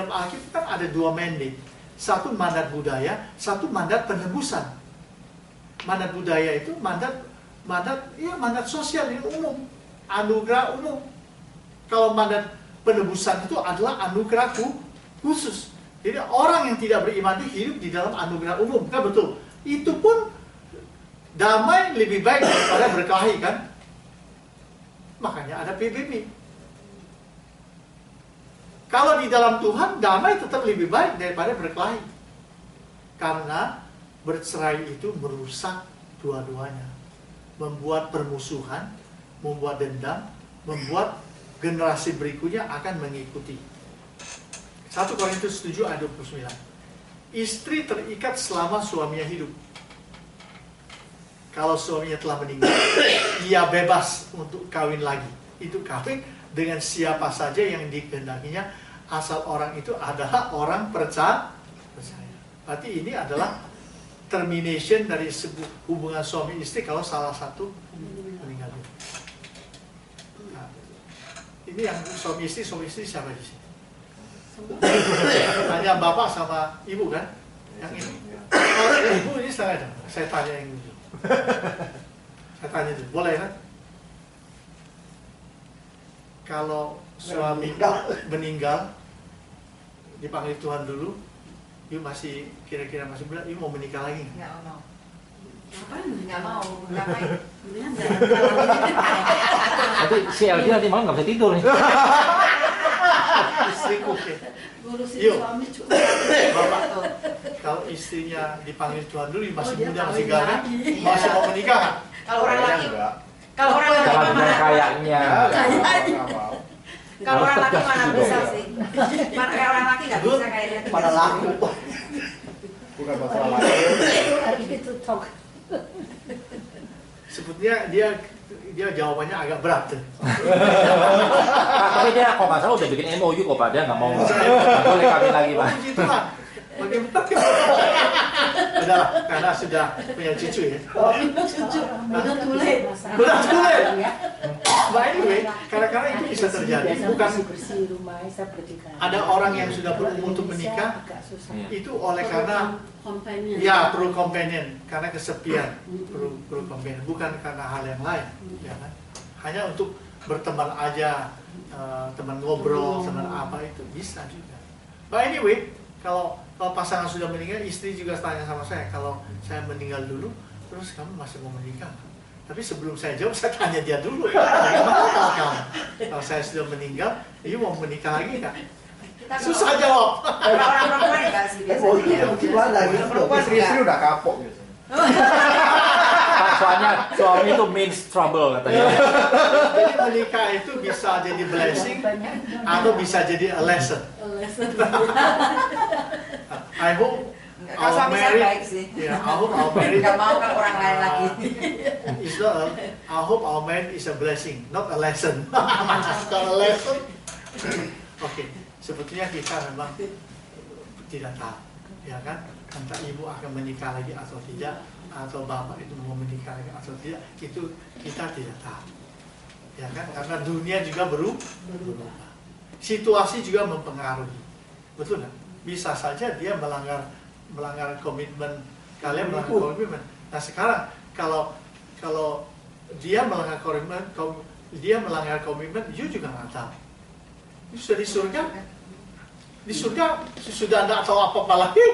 Alkitab kan ada dua mandate. Satu mandat budaya, satu mandat penebusan. Mandat budaya itu mandat sosial yang umum, anugerah umum. Kalau mandat penebusan itu adalah anugerah khusus. Jadi orang yang tidak beriman itu hidup di dalam anugerah umum, kan betul? Itu pun damai lebih baik daripada berkelahi, kan? Makanya ada PBB. Kalau di dalam Tuhan, damai tetap lebih baik daripada berkelahi. Karena bercerai itu merusak dua-duanya. Membuat permusuhan, membuat dendam, membuat generasi berikutnya akan mengikuti. 1 Korintus 7 ayat 29. Istri terikat selama suaminya hidup. Kalau suaminya telah meninggal, ia bebas untuk kawin lagi. Itu kawin dengan siapa saja yang dikehendakinya, asal orang itu adalah orang percaya. Berarti ini adalah termination dari sebuah hubungan suami istri kalau salah satu meninggal. Nah, ini yang suami istri siapa di sini? Hanya bapak sama ibu kan? Yang ini. Kalau ibu ini saya tanya yang itu. Saya tanya itu, boleh kan? Kalau suami meninggal, dipanggil Tuhan dulu, You masih kira-kira masih bilang, you mau menikah lagi? Nggak mau. Ngapain? Nggak mau. Ngapain? Mendingan jangan kalau Nanti si LG nanti malam nggak bisa tidur nih. Istriku, oke. ngurusin Yuk. suami cuma. Bapak, kalau istrinya dipanggil Tuhan dulu, masih dia muda, masih kawin gagah, lagi. masih mau menikah nggak? Kalau orang laki, enggak. kalau orang laki Jangan bilang mana? kayaknya. Enggak mau. Kalau orang laki Harus mana tegas bisa juga. sih? Mana kayak orang laki nggak bisa kayak dia. Pada laku. Bukan masalah laku. Hari itu tok. Sebetulnya dia jawabannya agak berat tuh. Tapi dia kok nggak salah udah bikin MOU kok Pak, dia nggak mau nggak boleh kawin lagi Pak. Oh, gitu lah. Bagaimana? Udah, karena sudah punya cucu ya. Cucu, udah tulen. Udah tulen. Ya. But anyway, kadang-kadang itu bisa terjadi. Biasa Bukan bersih rumah, saya pergi ke ada orang yang sudah berumur untuk menikah, agak susah. Iya. itu oleh karena companion. ya perlu companion, karena kesepian, perlu companion, bukan karena hal yang lain, ya kan? Hanya untuk berteman aja, teman ngobrol, teman apa itu bisa juga. But anyway, kalau pasangan sudah meninggal, istri juga tanya sama saya, kalau saya meninggal dulu, terus kamu masih mau menikah? Tapi sebelum saya jawab, saya tanya dia dulu. Bagaimana kalau kamu? Kalau saya sudah meninggal, you mau menikah lagi nggak? Kita Susah jawab. orang perempuan enggak sih Oh biasanya. iya, gimana gitu? Perempuan Istri-istri enggak. udah kapok gitu. Pak, soalnya suami itu means trouble katanya. Jadi menikah itu bisa jadi blessing atau bisa jadi a lesson. I hope Kalau our suami saya baik marriage, sih. yeah, I hope our marriage Nggak mau kalau orang lain lagi. is not I hope our marriage is a blessing, not a lesson. Kalau lesson, oke. Sebetulnya kita memang tidak tahu, ya kan? Entah ibu akan menikah lagi atau tidak, atau bapak itu mau menikah lagi atau tidak, itu kita tidak tahu, ya kan? Karena dunia juga berubah, situasi juga mempengaruhi, betul nggak? Bisa saja dia melanggar komitmen, kalian melanggar komitmen. Nah sekarang kalau dia melanggar komitmen, you juga nggak tahu. You sudah di surga sudah nggak tahu apa-apa lagi.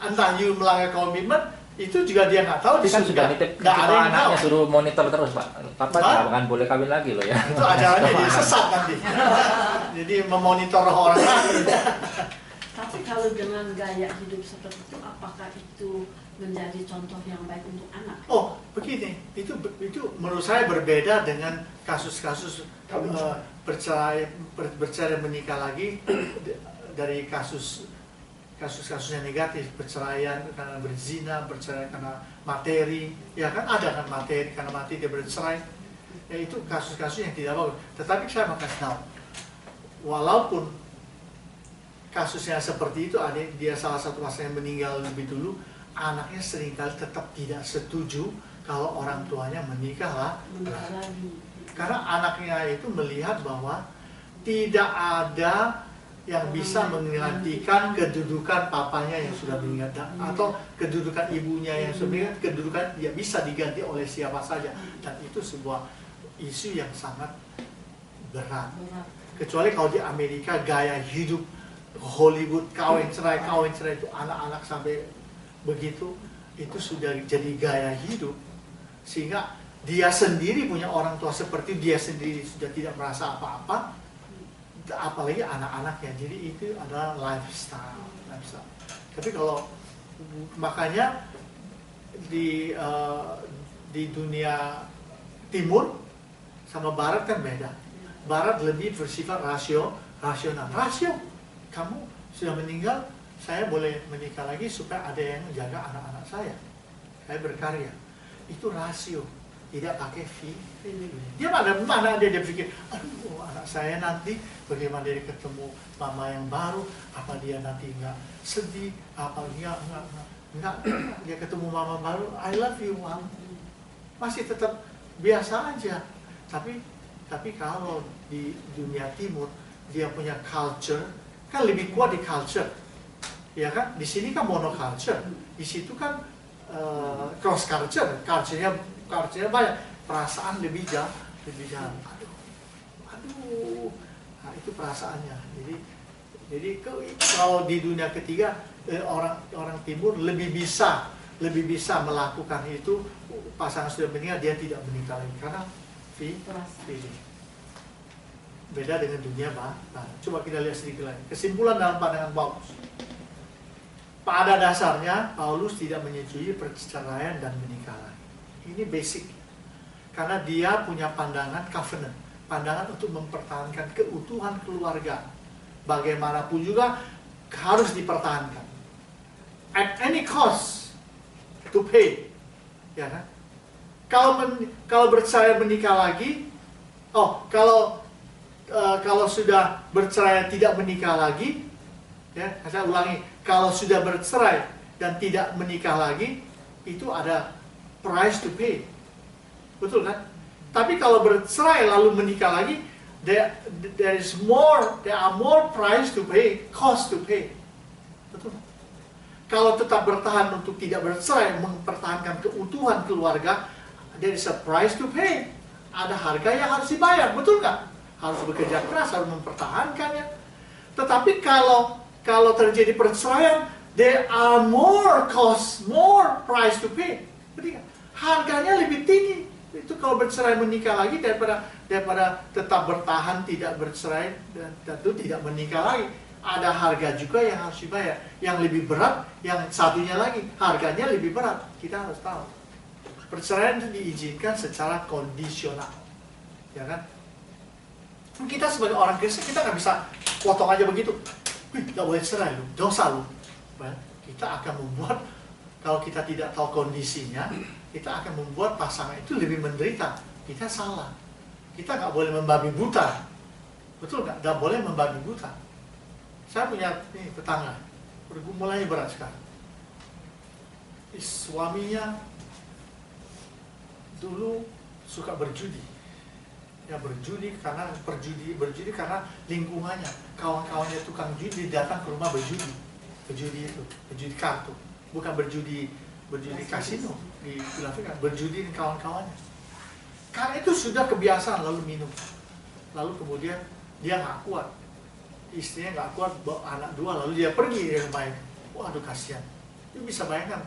Entah you melanggar komitmen, itu juga dia nggak tahu. Tapi Di kan surga sudah nitip ke nggak ada yang tahu. anaknya suruh monitor terus Pak. Papa Hah? nggak akan boleh kawin lagi loh ya. Itu acaranya jadi sesat nanti. Jadi memonitor orang lain. Tapi kalau dengan gaya hidup seperti itu, apakah itu menjadi contoh yang baik untuk anak? Oh, begini, itu menurut saya berbeda dengan kasus-kasus bercerai menikah lagi dari kasus yang negatif, perceraian karena berzina, bercerai karena materi, ya kan ada kan materi karena mati dia bercerai, ya itu kasus-kasus yang tidak bagus. Tetapi saya mau kasih tahu, walaupun kasusnya seperti itu, dia salah satu pasangan yang meninggal lebih dulu, anaknya seringkali tetap tidak setuju kalau orang tuanya menikah lah. Karena anaknya itu melihat bahwa tidak ada yang bisa menggantikan kedudukan papanya yang sudah meninggal, atau kedudukan ibunya yang sudah meninggal, kedudukan dia bisa diganti oleh siapa saja, dan itu sebuah isu yang sangat berat. Kecuali kalau di Amerika gaya hidup Hollywood kawin cerai itu anak-anak sampai begitu, itu sudah jadi gaya hidup, sehingga dia sendiri punya orang tua seperti dia sendiri sudah tidak merasa apa-apa, apalagi anak-anaknya. Jadi itu adalah lifestyle. Tapi kalau makanya di dunia timur sama barat kan beda. Barat lebih bersifat rasional. Kamu sudah meninggal, saya boleh menikah lagi supaya ada yang menjaga anak-anak saya berkarya. Itu rasio, tidak pakai fee. Dia mana dia pikir, aduh anak saya nanti bagaimana dia ketemu mama yang baru, apa dia nanti nggak sedih, apa enggak dia ketemu mama baru, I love you mom, masih tetap biasa aja. Tapi kalau di dunia timur dia punya culture, kan lebih kuat di culture, ya kan? Di sini kan monoculture, di situ kan cross culture-nya banyak, perasaan lebih jauh. Aduh, nah itu perasaannya. Jadi kalau di dunia ketiga orang timur lebih bisa melakukan itu. Pasangan sudah meninggal, dia tidak menikah lagi karena feeling. Beda dengan dunia barat. Coba kita lihat sedikit lagi. Kesimpulan dalam pandangan Paulus. Pada dasarnya Paulus tidak menyetujui perceraian dan menikah lagi. Ini basic. Karena dia punya pandangan covenant, pandangan untuk mempertahankan keutuhan keluarga. Bagaimanapun juga harus dipertahankan. At any cost to pay. Ya kan? Kalau bercerai menikah lagi, kalau sudah bercerai tidak menikah lagi, ya, saya ulangi, kalau sudah bercerai dan tidak menikah lagi, itu ada price to pay. Betul kan? Tapi kalau bercerai lalu menikah lagi, there are more price to pay, cost to pay. Betul. Kalau tetap bertahan untuk tidak bercerai, mempertahankan keutuhan keluarga, there is a price to pay. Ada harga yang harus dibayar, betul nggak? Harus bekerja keras, harus mempertahankannya. Tetapi kalau terjadi perceraian, there are more cost, more price to pay. Betul nggak? Harganya lebih tinggi. Itu kalau bercerai menikah lagi daripada tetap bertahan tidak bercerai dan tentu tidak menikah lagi. Ada harga juga yang harus dibayar, yang lebih berat, yang satunya lagi harganya lebih berat. Kita harus tahu perceraian itu diizinkan secara kondisional, ya kan? Kita sebagai orang Kristen kita nggak bisa potong aja begitu. Nggak boleh cerai lu, dosa lu. Kita akan membuat, kalau kita tidak tahu kondisinya, kita akan membuat pasangan itu lebih menderita. Kita salah. Kita nggak boleh membabi buta. Betul nggak? Nggak boleh membabi buta. Saya punya tetangga, mulai berat sekarang. Suaminya dulu suka berjudi. Ya berjudi karena lingkungannya, kawan-kawannya tukang judi datang ke rumah berjudi. Berjudi kartu, bukan berjudi kasino di Afrika, berjudi dengan kawan-kawannya. Karena itu sudah kebiasaan, lalu minum. Lalu kemudian dia nggak kuat. Istrinya nggak kuat, bawa anak dua, lalu dia pergi dari rumah itu. Waduh kasihan. Dia bisa bayangkan,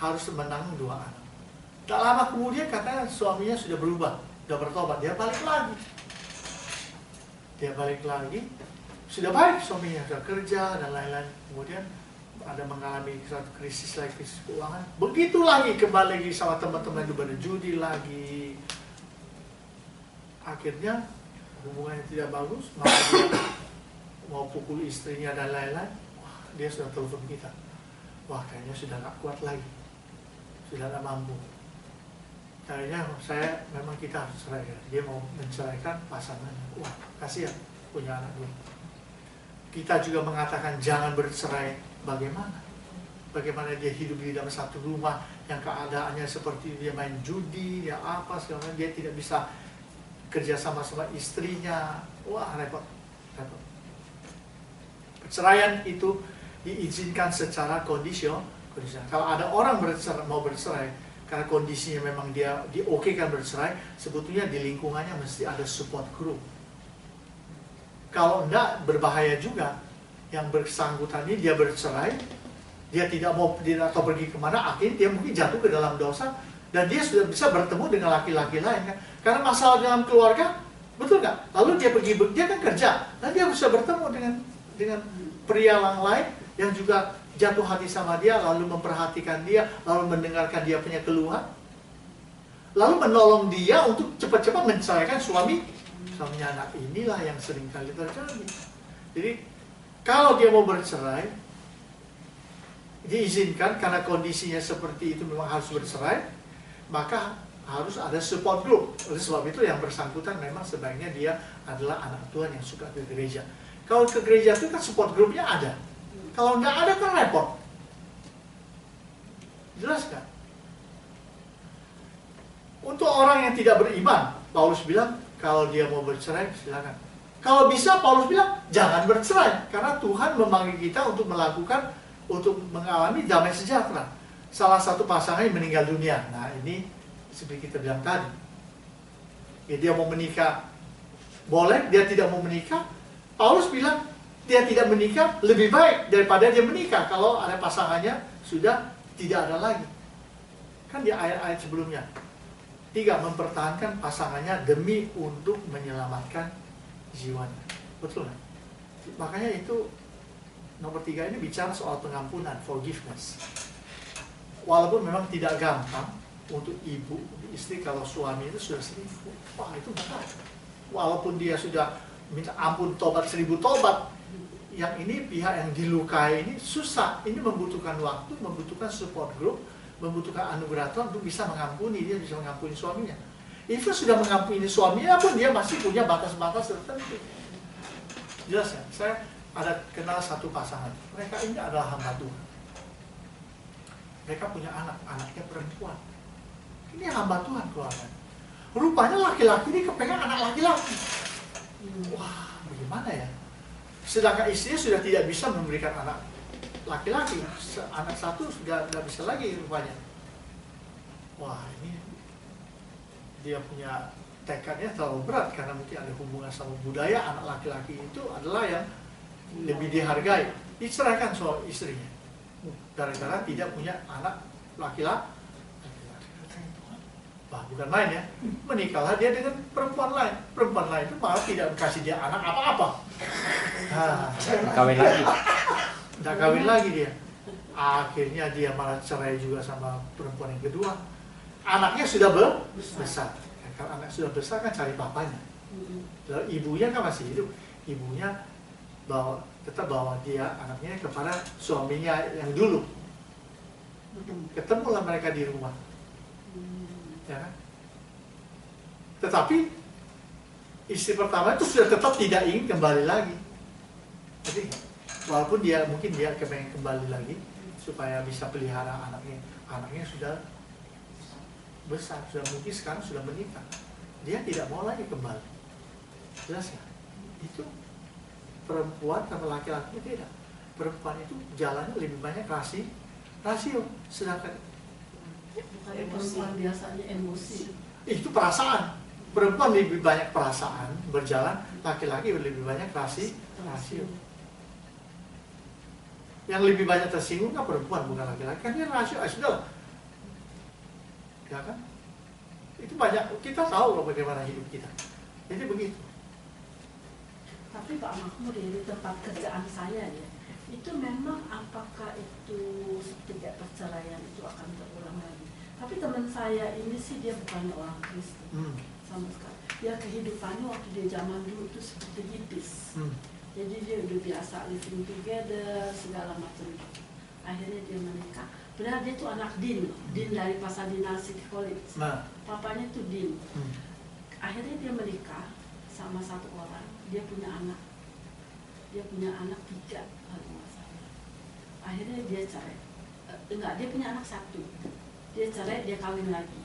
harus menanggung dua anak. Tak lama kemudian katanya suaminya sudah berubah, sudah bertobat, dia balik lagi. Sudah baik suaminya, sudah kerja dan lain-lain. Kemudian ada mengalami suatu krisis keuangan. Begitu lagi kembali lagi sama teman-teman itu berjudi lagi. Akhirnya hubungannya tidak bagus, maka dia mau pukul istrinya dan lain-lain. Wah, dia sudah telepon kita. Wah, kayaknya sudah nggak kuat lagi, sudah nggak mampu. Kayaknya memang kita harus cerai. Dia mau menceraikan pasangannya. Wah, kasihan punya anak dua. Kita juga mengatakan jangan bercerai. Bagaimana dia hidup di dalam satu rumah yang keadaannya seperti dia main judi, dia apa segala macam, dia tidak bisa kerja sama istrinya. Wah, repot. Perceraian itu diizinkan secara kondisional. Kalau ada orang mau bercerai karena kondisinya memang dia diokekan bercerai, sebetulnya di lingkungannya mesti ada support group. Kalau enggak, berbahaya juga. Yang bersangkutan ini dia bercerai, dia tidak tahu pergi kemana, akhirnya dia mungkin jatuh ke dalam dosa, dan dia sudah bisa bertemu dengan laki-laki lain kan? Karena masalah dalam keluarga, betul nggak? Lalu dia kan kerja, dan dia bisa bertemu dengan pria yang lain yang juga jatuh hati sama dia, lalu memperhatikan dia, lalu mendengarkan dia punya keluhan, lalu menolong dia untuk cepat-cepat menceraikan suaminya. Anak inilah yang sering kali terjadi. Jadi kalau dia mau bercerai, diizinkan karena kondisinya seperti itu memang harus bercerai, maka harus ada support group. Oleh sebab itu yang bersangkutan memang sebaiknya dia adalah anak Tuhan yang suka ke gereja. Kalau ke gereja itu kan support groupnya ada. Kalau nggak ada kan repot. Jelas kan? Untuk orang yang tidak beriman, Paulus bilang kalau dia mau bercerai silakan. Kalau bisa Paulus bilang jangan bercerai karena Tuhan memanggil kita untuk mengalami damai sejahtera. Salah satu pasangan yang meninggal dunia. Nah ini seperti kita bilang tadi. Ya, dia mau menikah boleh, dia tidak mau menikah. Paulus bilang dia tidak menikah lebih baik daripada dia menikah kalau ada pasangannya sudah tidak ada lagi. Kan di ayat-ayat sebelumnya. 3, mempertahankan pasangannya demi untuk menyelamatkan jiwanya. Betul kan? Makanya itu nomor 3 ini bicara soal pengampunan, forgiveness. Walaupun memang tidak gampang untuk ibu, istri kalau suami itu sudah selingkuh. Wah, itu berat. Walaupun dia sudah minta ampun, tobat 1000 tobat, yang ini pihak yang dilukai ini susah. Ini membutuhkan waktu, membutuhkan support group, membutuhkan anugerah Tuhan untuk bisa mengampuni. Dia bisa mengampuni suaminya. Itu sudah mengampuni suaminya pun dia masih punya batas-batas tertentu. Jelas ya, saya ada kenal satu pasangan. Mereka ini adalah hamba Tuhan. Mereka punya anak, anaknya perempuan. Ini hamba Tuhan keluarga. Rupanya laki-laki ini kepengen anak laki-laki. Wah, bagaimana ya? Sedangkan istrinya sudah tidak bisa memberikan anak laki-laki. Anak satu sudah tidak bisa lagi rupanya. Wah, ini dia punya tekadnya terlalu berat karena mungkin ada hubungan sama budaya. Anak laki-laki itu adalah yang lebih dihargai. Diceraikan soal istrinya gara-gara tidak punya anak laki-laki. Wah, bukan main ya. Menikahlah dia dengan perempuan lain. Perempuan lain itu malah tidak kasih dia anak apa-apa. Kawin lagi. Tidak kawin lagi dia. Akhirnya dia malah cerai juga sama perempuan yang kedua. Anaknya sudah besar. Kalau anak sudah besar kan cari papanya. Lalu ibunya kan masih hidup. Ibunya tetap bawa dia anaknya kepada suaminya yang dulu. Ketemulah mereka di rumah. Ya kan? Tetapi istri pertama itu sudah tetap tidak ingin kembali lagi. Jadi walaupun mungkin dia kepengen kembali lagi supaya bisa pelihara anaknya. Anaknya sudah besar, sudah mungkin sekarang sudah menikah. Dia tidak mau lagi kembali. Jelas ya? Itu perempuan sama laki-laki beda. Perempuan itu jalannya lebih banyak rasio, sedangkan Bukan perempuan biasanya emosi. itu perasaan. Perempuan lebih banyak perasaan berjalan, laki-laki lebih banyak rasio. Yang lebih banyak tersinggung kan perempuan, bukan laki-laki. Kan dia rasio, sudah. Ya kan? Itu banyak, kita tahu bagaimana hidup kita. Jadi begitu. Tapi Pak Makmur ya, di tempat kerjaan saya ya, itu memang apakah itu setiap perceraian itu akan terulang lagi. Tapi teman saya ini sih dia bukan orang Kristen sama sekali. Dia kehidupannya waktu dia zaman dulu itu seperti hippies. Jadi dia udah biasa living together segala macam. Akhirnya dia menikah. Benar dia tuh anak Dean dari Pasadena City College. Papanya tuh Dean. Akhirnya dia menikah sama satu orang. Dia punya anak. Dia punya anak 3 kalau nggak salah. Akhirnya dia cerai. Dia punya anak 1. Dia cerai, dia kawin lagi.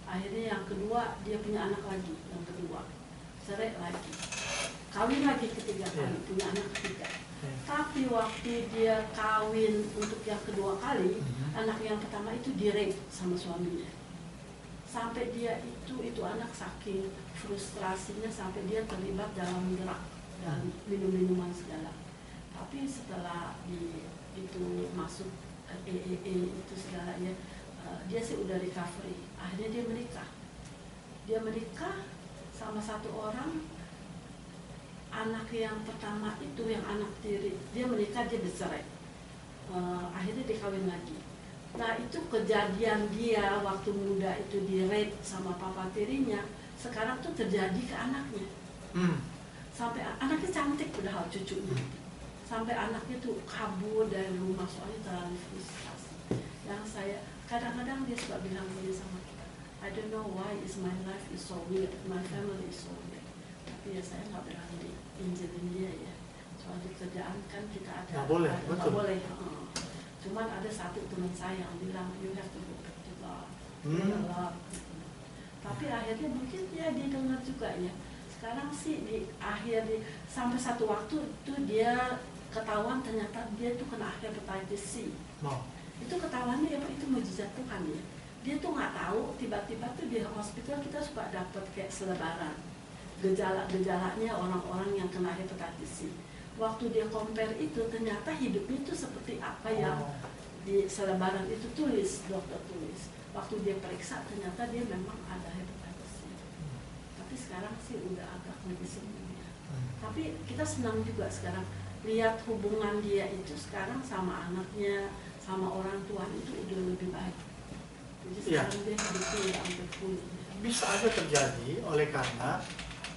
Akhirnya yang kedua dia punya anak lagi, yang kedua cerai lagi, kawin lagi ketiga kali, punya anak ketiga. Tapi waktu dia kawin untuk yang kedua kali, anak yang pertama itu di-rape sama suaminya. Sampai dia itu anak saking frustrasinya sampai dia terlibat dalam gerak dan minum-minuman segala. Tapi setelah itu masuk EEE itu segalanya, dia sih udah recovery. Akhirnya dia menikah. Dia menikah sama satu orang. Anak yang pertama itu yang anak tiri, dia menikah, dia bercerai. Akhirnya dia kawin lagi. Nah itu kejadian dia waktu muda itu di rape sama papa tirinya, sekarang tuh terjadi ke anaknya. Sampai anaknya cantik padahal cucunya. Sampai anaknya tuh kabur dari rumah soalnya terlalu frustrasi. Yang saya kadang-kadang dia suka bilang gini sama kita, I don't know why is my life is so weird, my family is so weird. Tapi ya saya nggak berani injelin dia ya. Soal di kerjaan kan kita ada. Nggak boleh, nggak betul. boleh. Cuman ada satu teman saya yang bilang you have to go back to God. Tapi akhirnya mungkin ya dia dengar juga ya. Sekarang sih di akhir sampai satu waktu itu dia ketahuan ternyata dia tuh kena hepatitis C. Itu ketahuannya emang itu mujizat Tuhan ya. Dia tuh nggak tahu, tiba-tiba tuh di hospital kita suka dapat kayak selebaran gejala-gejalanya orang-orang yang kena hepatitis C. waktu dia compare itu ternyata hidupnya itu seperti apa yang di selebaran itu tulis, dokter tulis. Waktu dia periksa ternyata dia memang ada hepatitis. Tapi sekarang sih udah agak lebih sembuh ya. Tapi kita senang juga sekarang lihat hubungan dia itu sekarang sama anaknya, sama orang tua itu udah lebih baik. Jadi sekarang dia hidupnya udah hampir pulih. Bisa aja terjadi oleh karena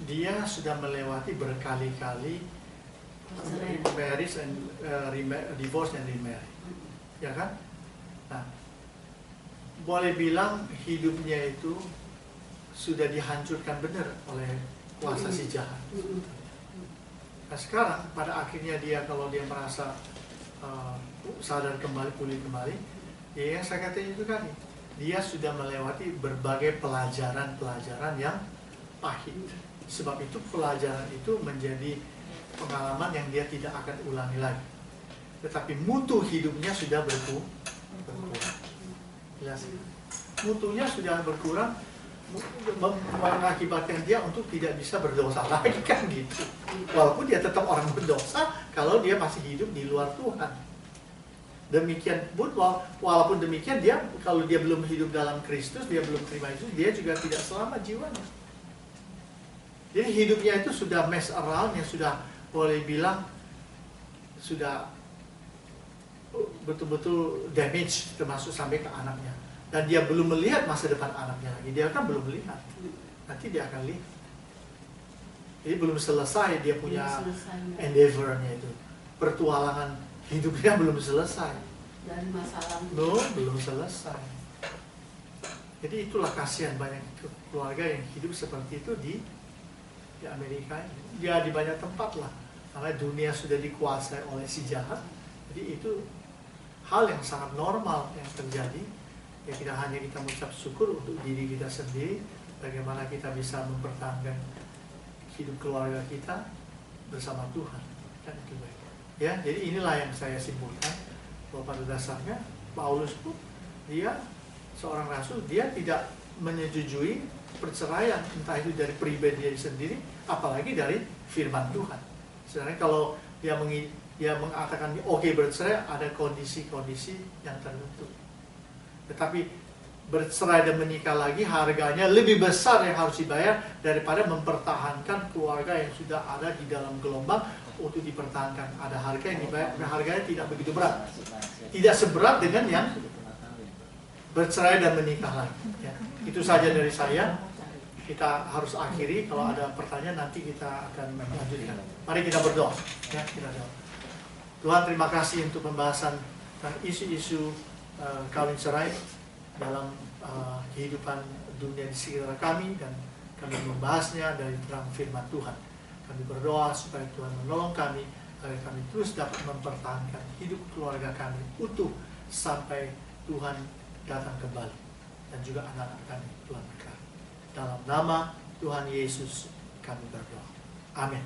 dia sudah melewati berkali-kali marriage and divorce and remarry, ya kan? Nah, boleh bilang hidupnya itu sudah dihancurkan benar oleh kuasa si jahat. Nah sekarang pada akhirnya dia kalau dia merasa sadar kembali, pulih kembali, ya yang saya katakan itu tadi, dia sudah melewati berbagai pelajaran-pelajaran yang pahit. Sebab itu pelajaran itu menjadi pengalaman yang dia tidak akan ulangi lagi. Tetapi mutu hidupnya sudah berkurang. Jelas. Mutunya sudah berkurang, mengakibatkan dia untuk tidak bisa berdosa lagi kan gitu. Walaupun dia tetap orang berdosa kalau dia masih hidup di luar Tuhan. Demikian pun walaupun demikian dia kalau dia belum hidup dalam Kristus, dia belum terima Yesus, dia juga tidak selamat jiwanya. Jadi hidupnya itu sudah mess around, yang sudah boleh bilang sudah betul-betul damage, termasuk sampai ke anaknya. Dan dia belum melihat masa depan anaknya lagi. Dia kan belum melihat. Nanti dia akan lihat. Jadi belum selesai dia punya endeavor-nya itu. Pertualangan hidupnya belum selesai. Dari masalah belum selesai. Jadi itulah kasihan banyak keluarga yang hidup seperti itu di Amerika. Ya di banyak tempat lah. Karena dunia sudah dikuasai oleh si jahat. Jadi itu hal yang sangat normal yang terjadi. Ya kita hanya kita mengucap syukur untuk diri kita sendiri, bagaimana kita bisa mempertahankan hidup keluarga kita bersama Tuhan. Kan itu baik. Ya, jadi inilah yang saya simpulkan bahwa pada dasarnya Paulus pun dia seorang rasul, dia tidak menyetujui perceraian, entah itu dari pribadi dia sendiri, apalagi dari firman Tuhan. Sebenarnya kalau dia mengatakan oke bercerai, ada kondisi-kondisi yang tertentu. Tetapi bercerai dan menikah lagi harganya lebih besar yang harus dibayar daripada mempertahankan keluarga yang sudah ada di dalam gelombang untuk dipertahankan. Ada harga yang dibayar, harganya tidak begitu berat. Tidak seberat dengan yang bercerai dan menikah lagi. Ya. Itu saja dari saya. Kita harus akhiri. Kalau ada pertanyaan nanti kita akan melanjutkan. Mari kita berdoa. Ya, kita doa. Tuhan, terima kasih untuk pembahasan tentang isu-isu kawin cerai dalam kehidupan dunia di sekitar kami, dan kami membahasnya dari terang firman Tuhan. Kami berdoa supaya Tuhan menolong kami agar kami terus dapat mempertahankan hidup keluarga kami utuh sampai Tuhan datang kembali, dan juga anak-anak kami Tuhan berkati. Dalam nama Tuhan Yesus kami berdoa. Amin.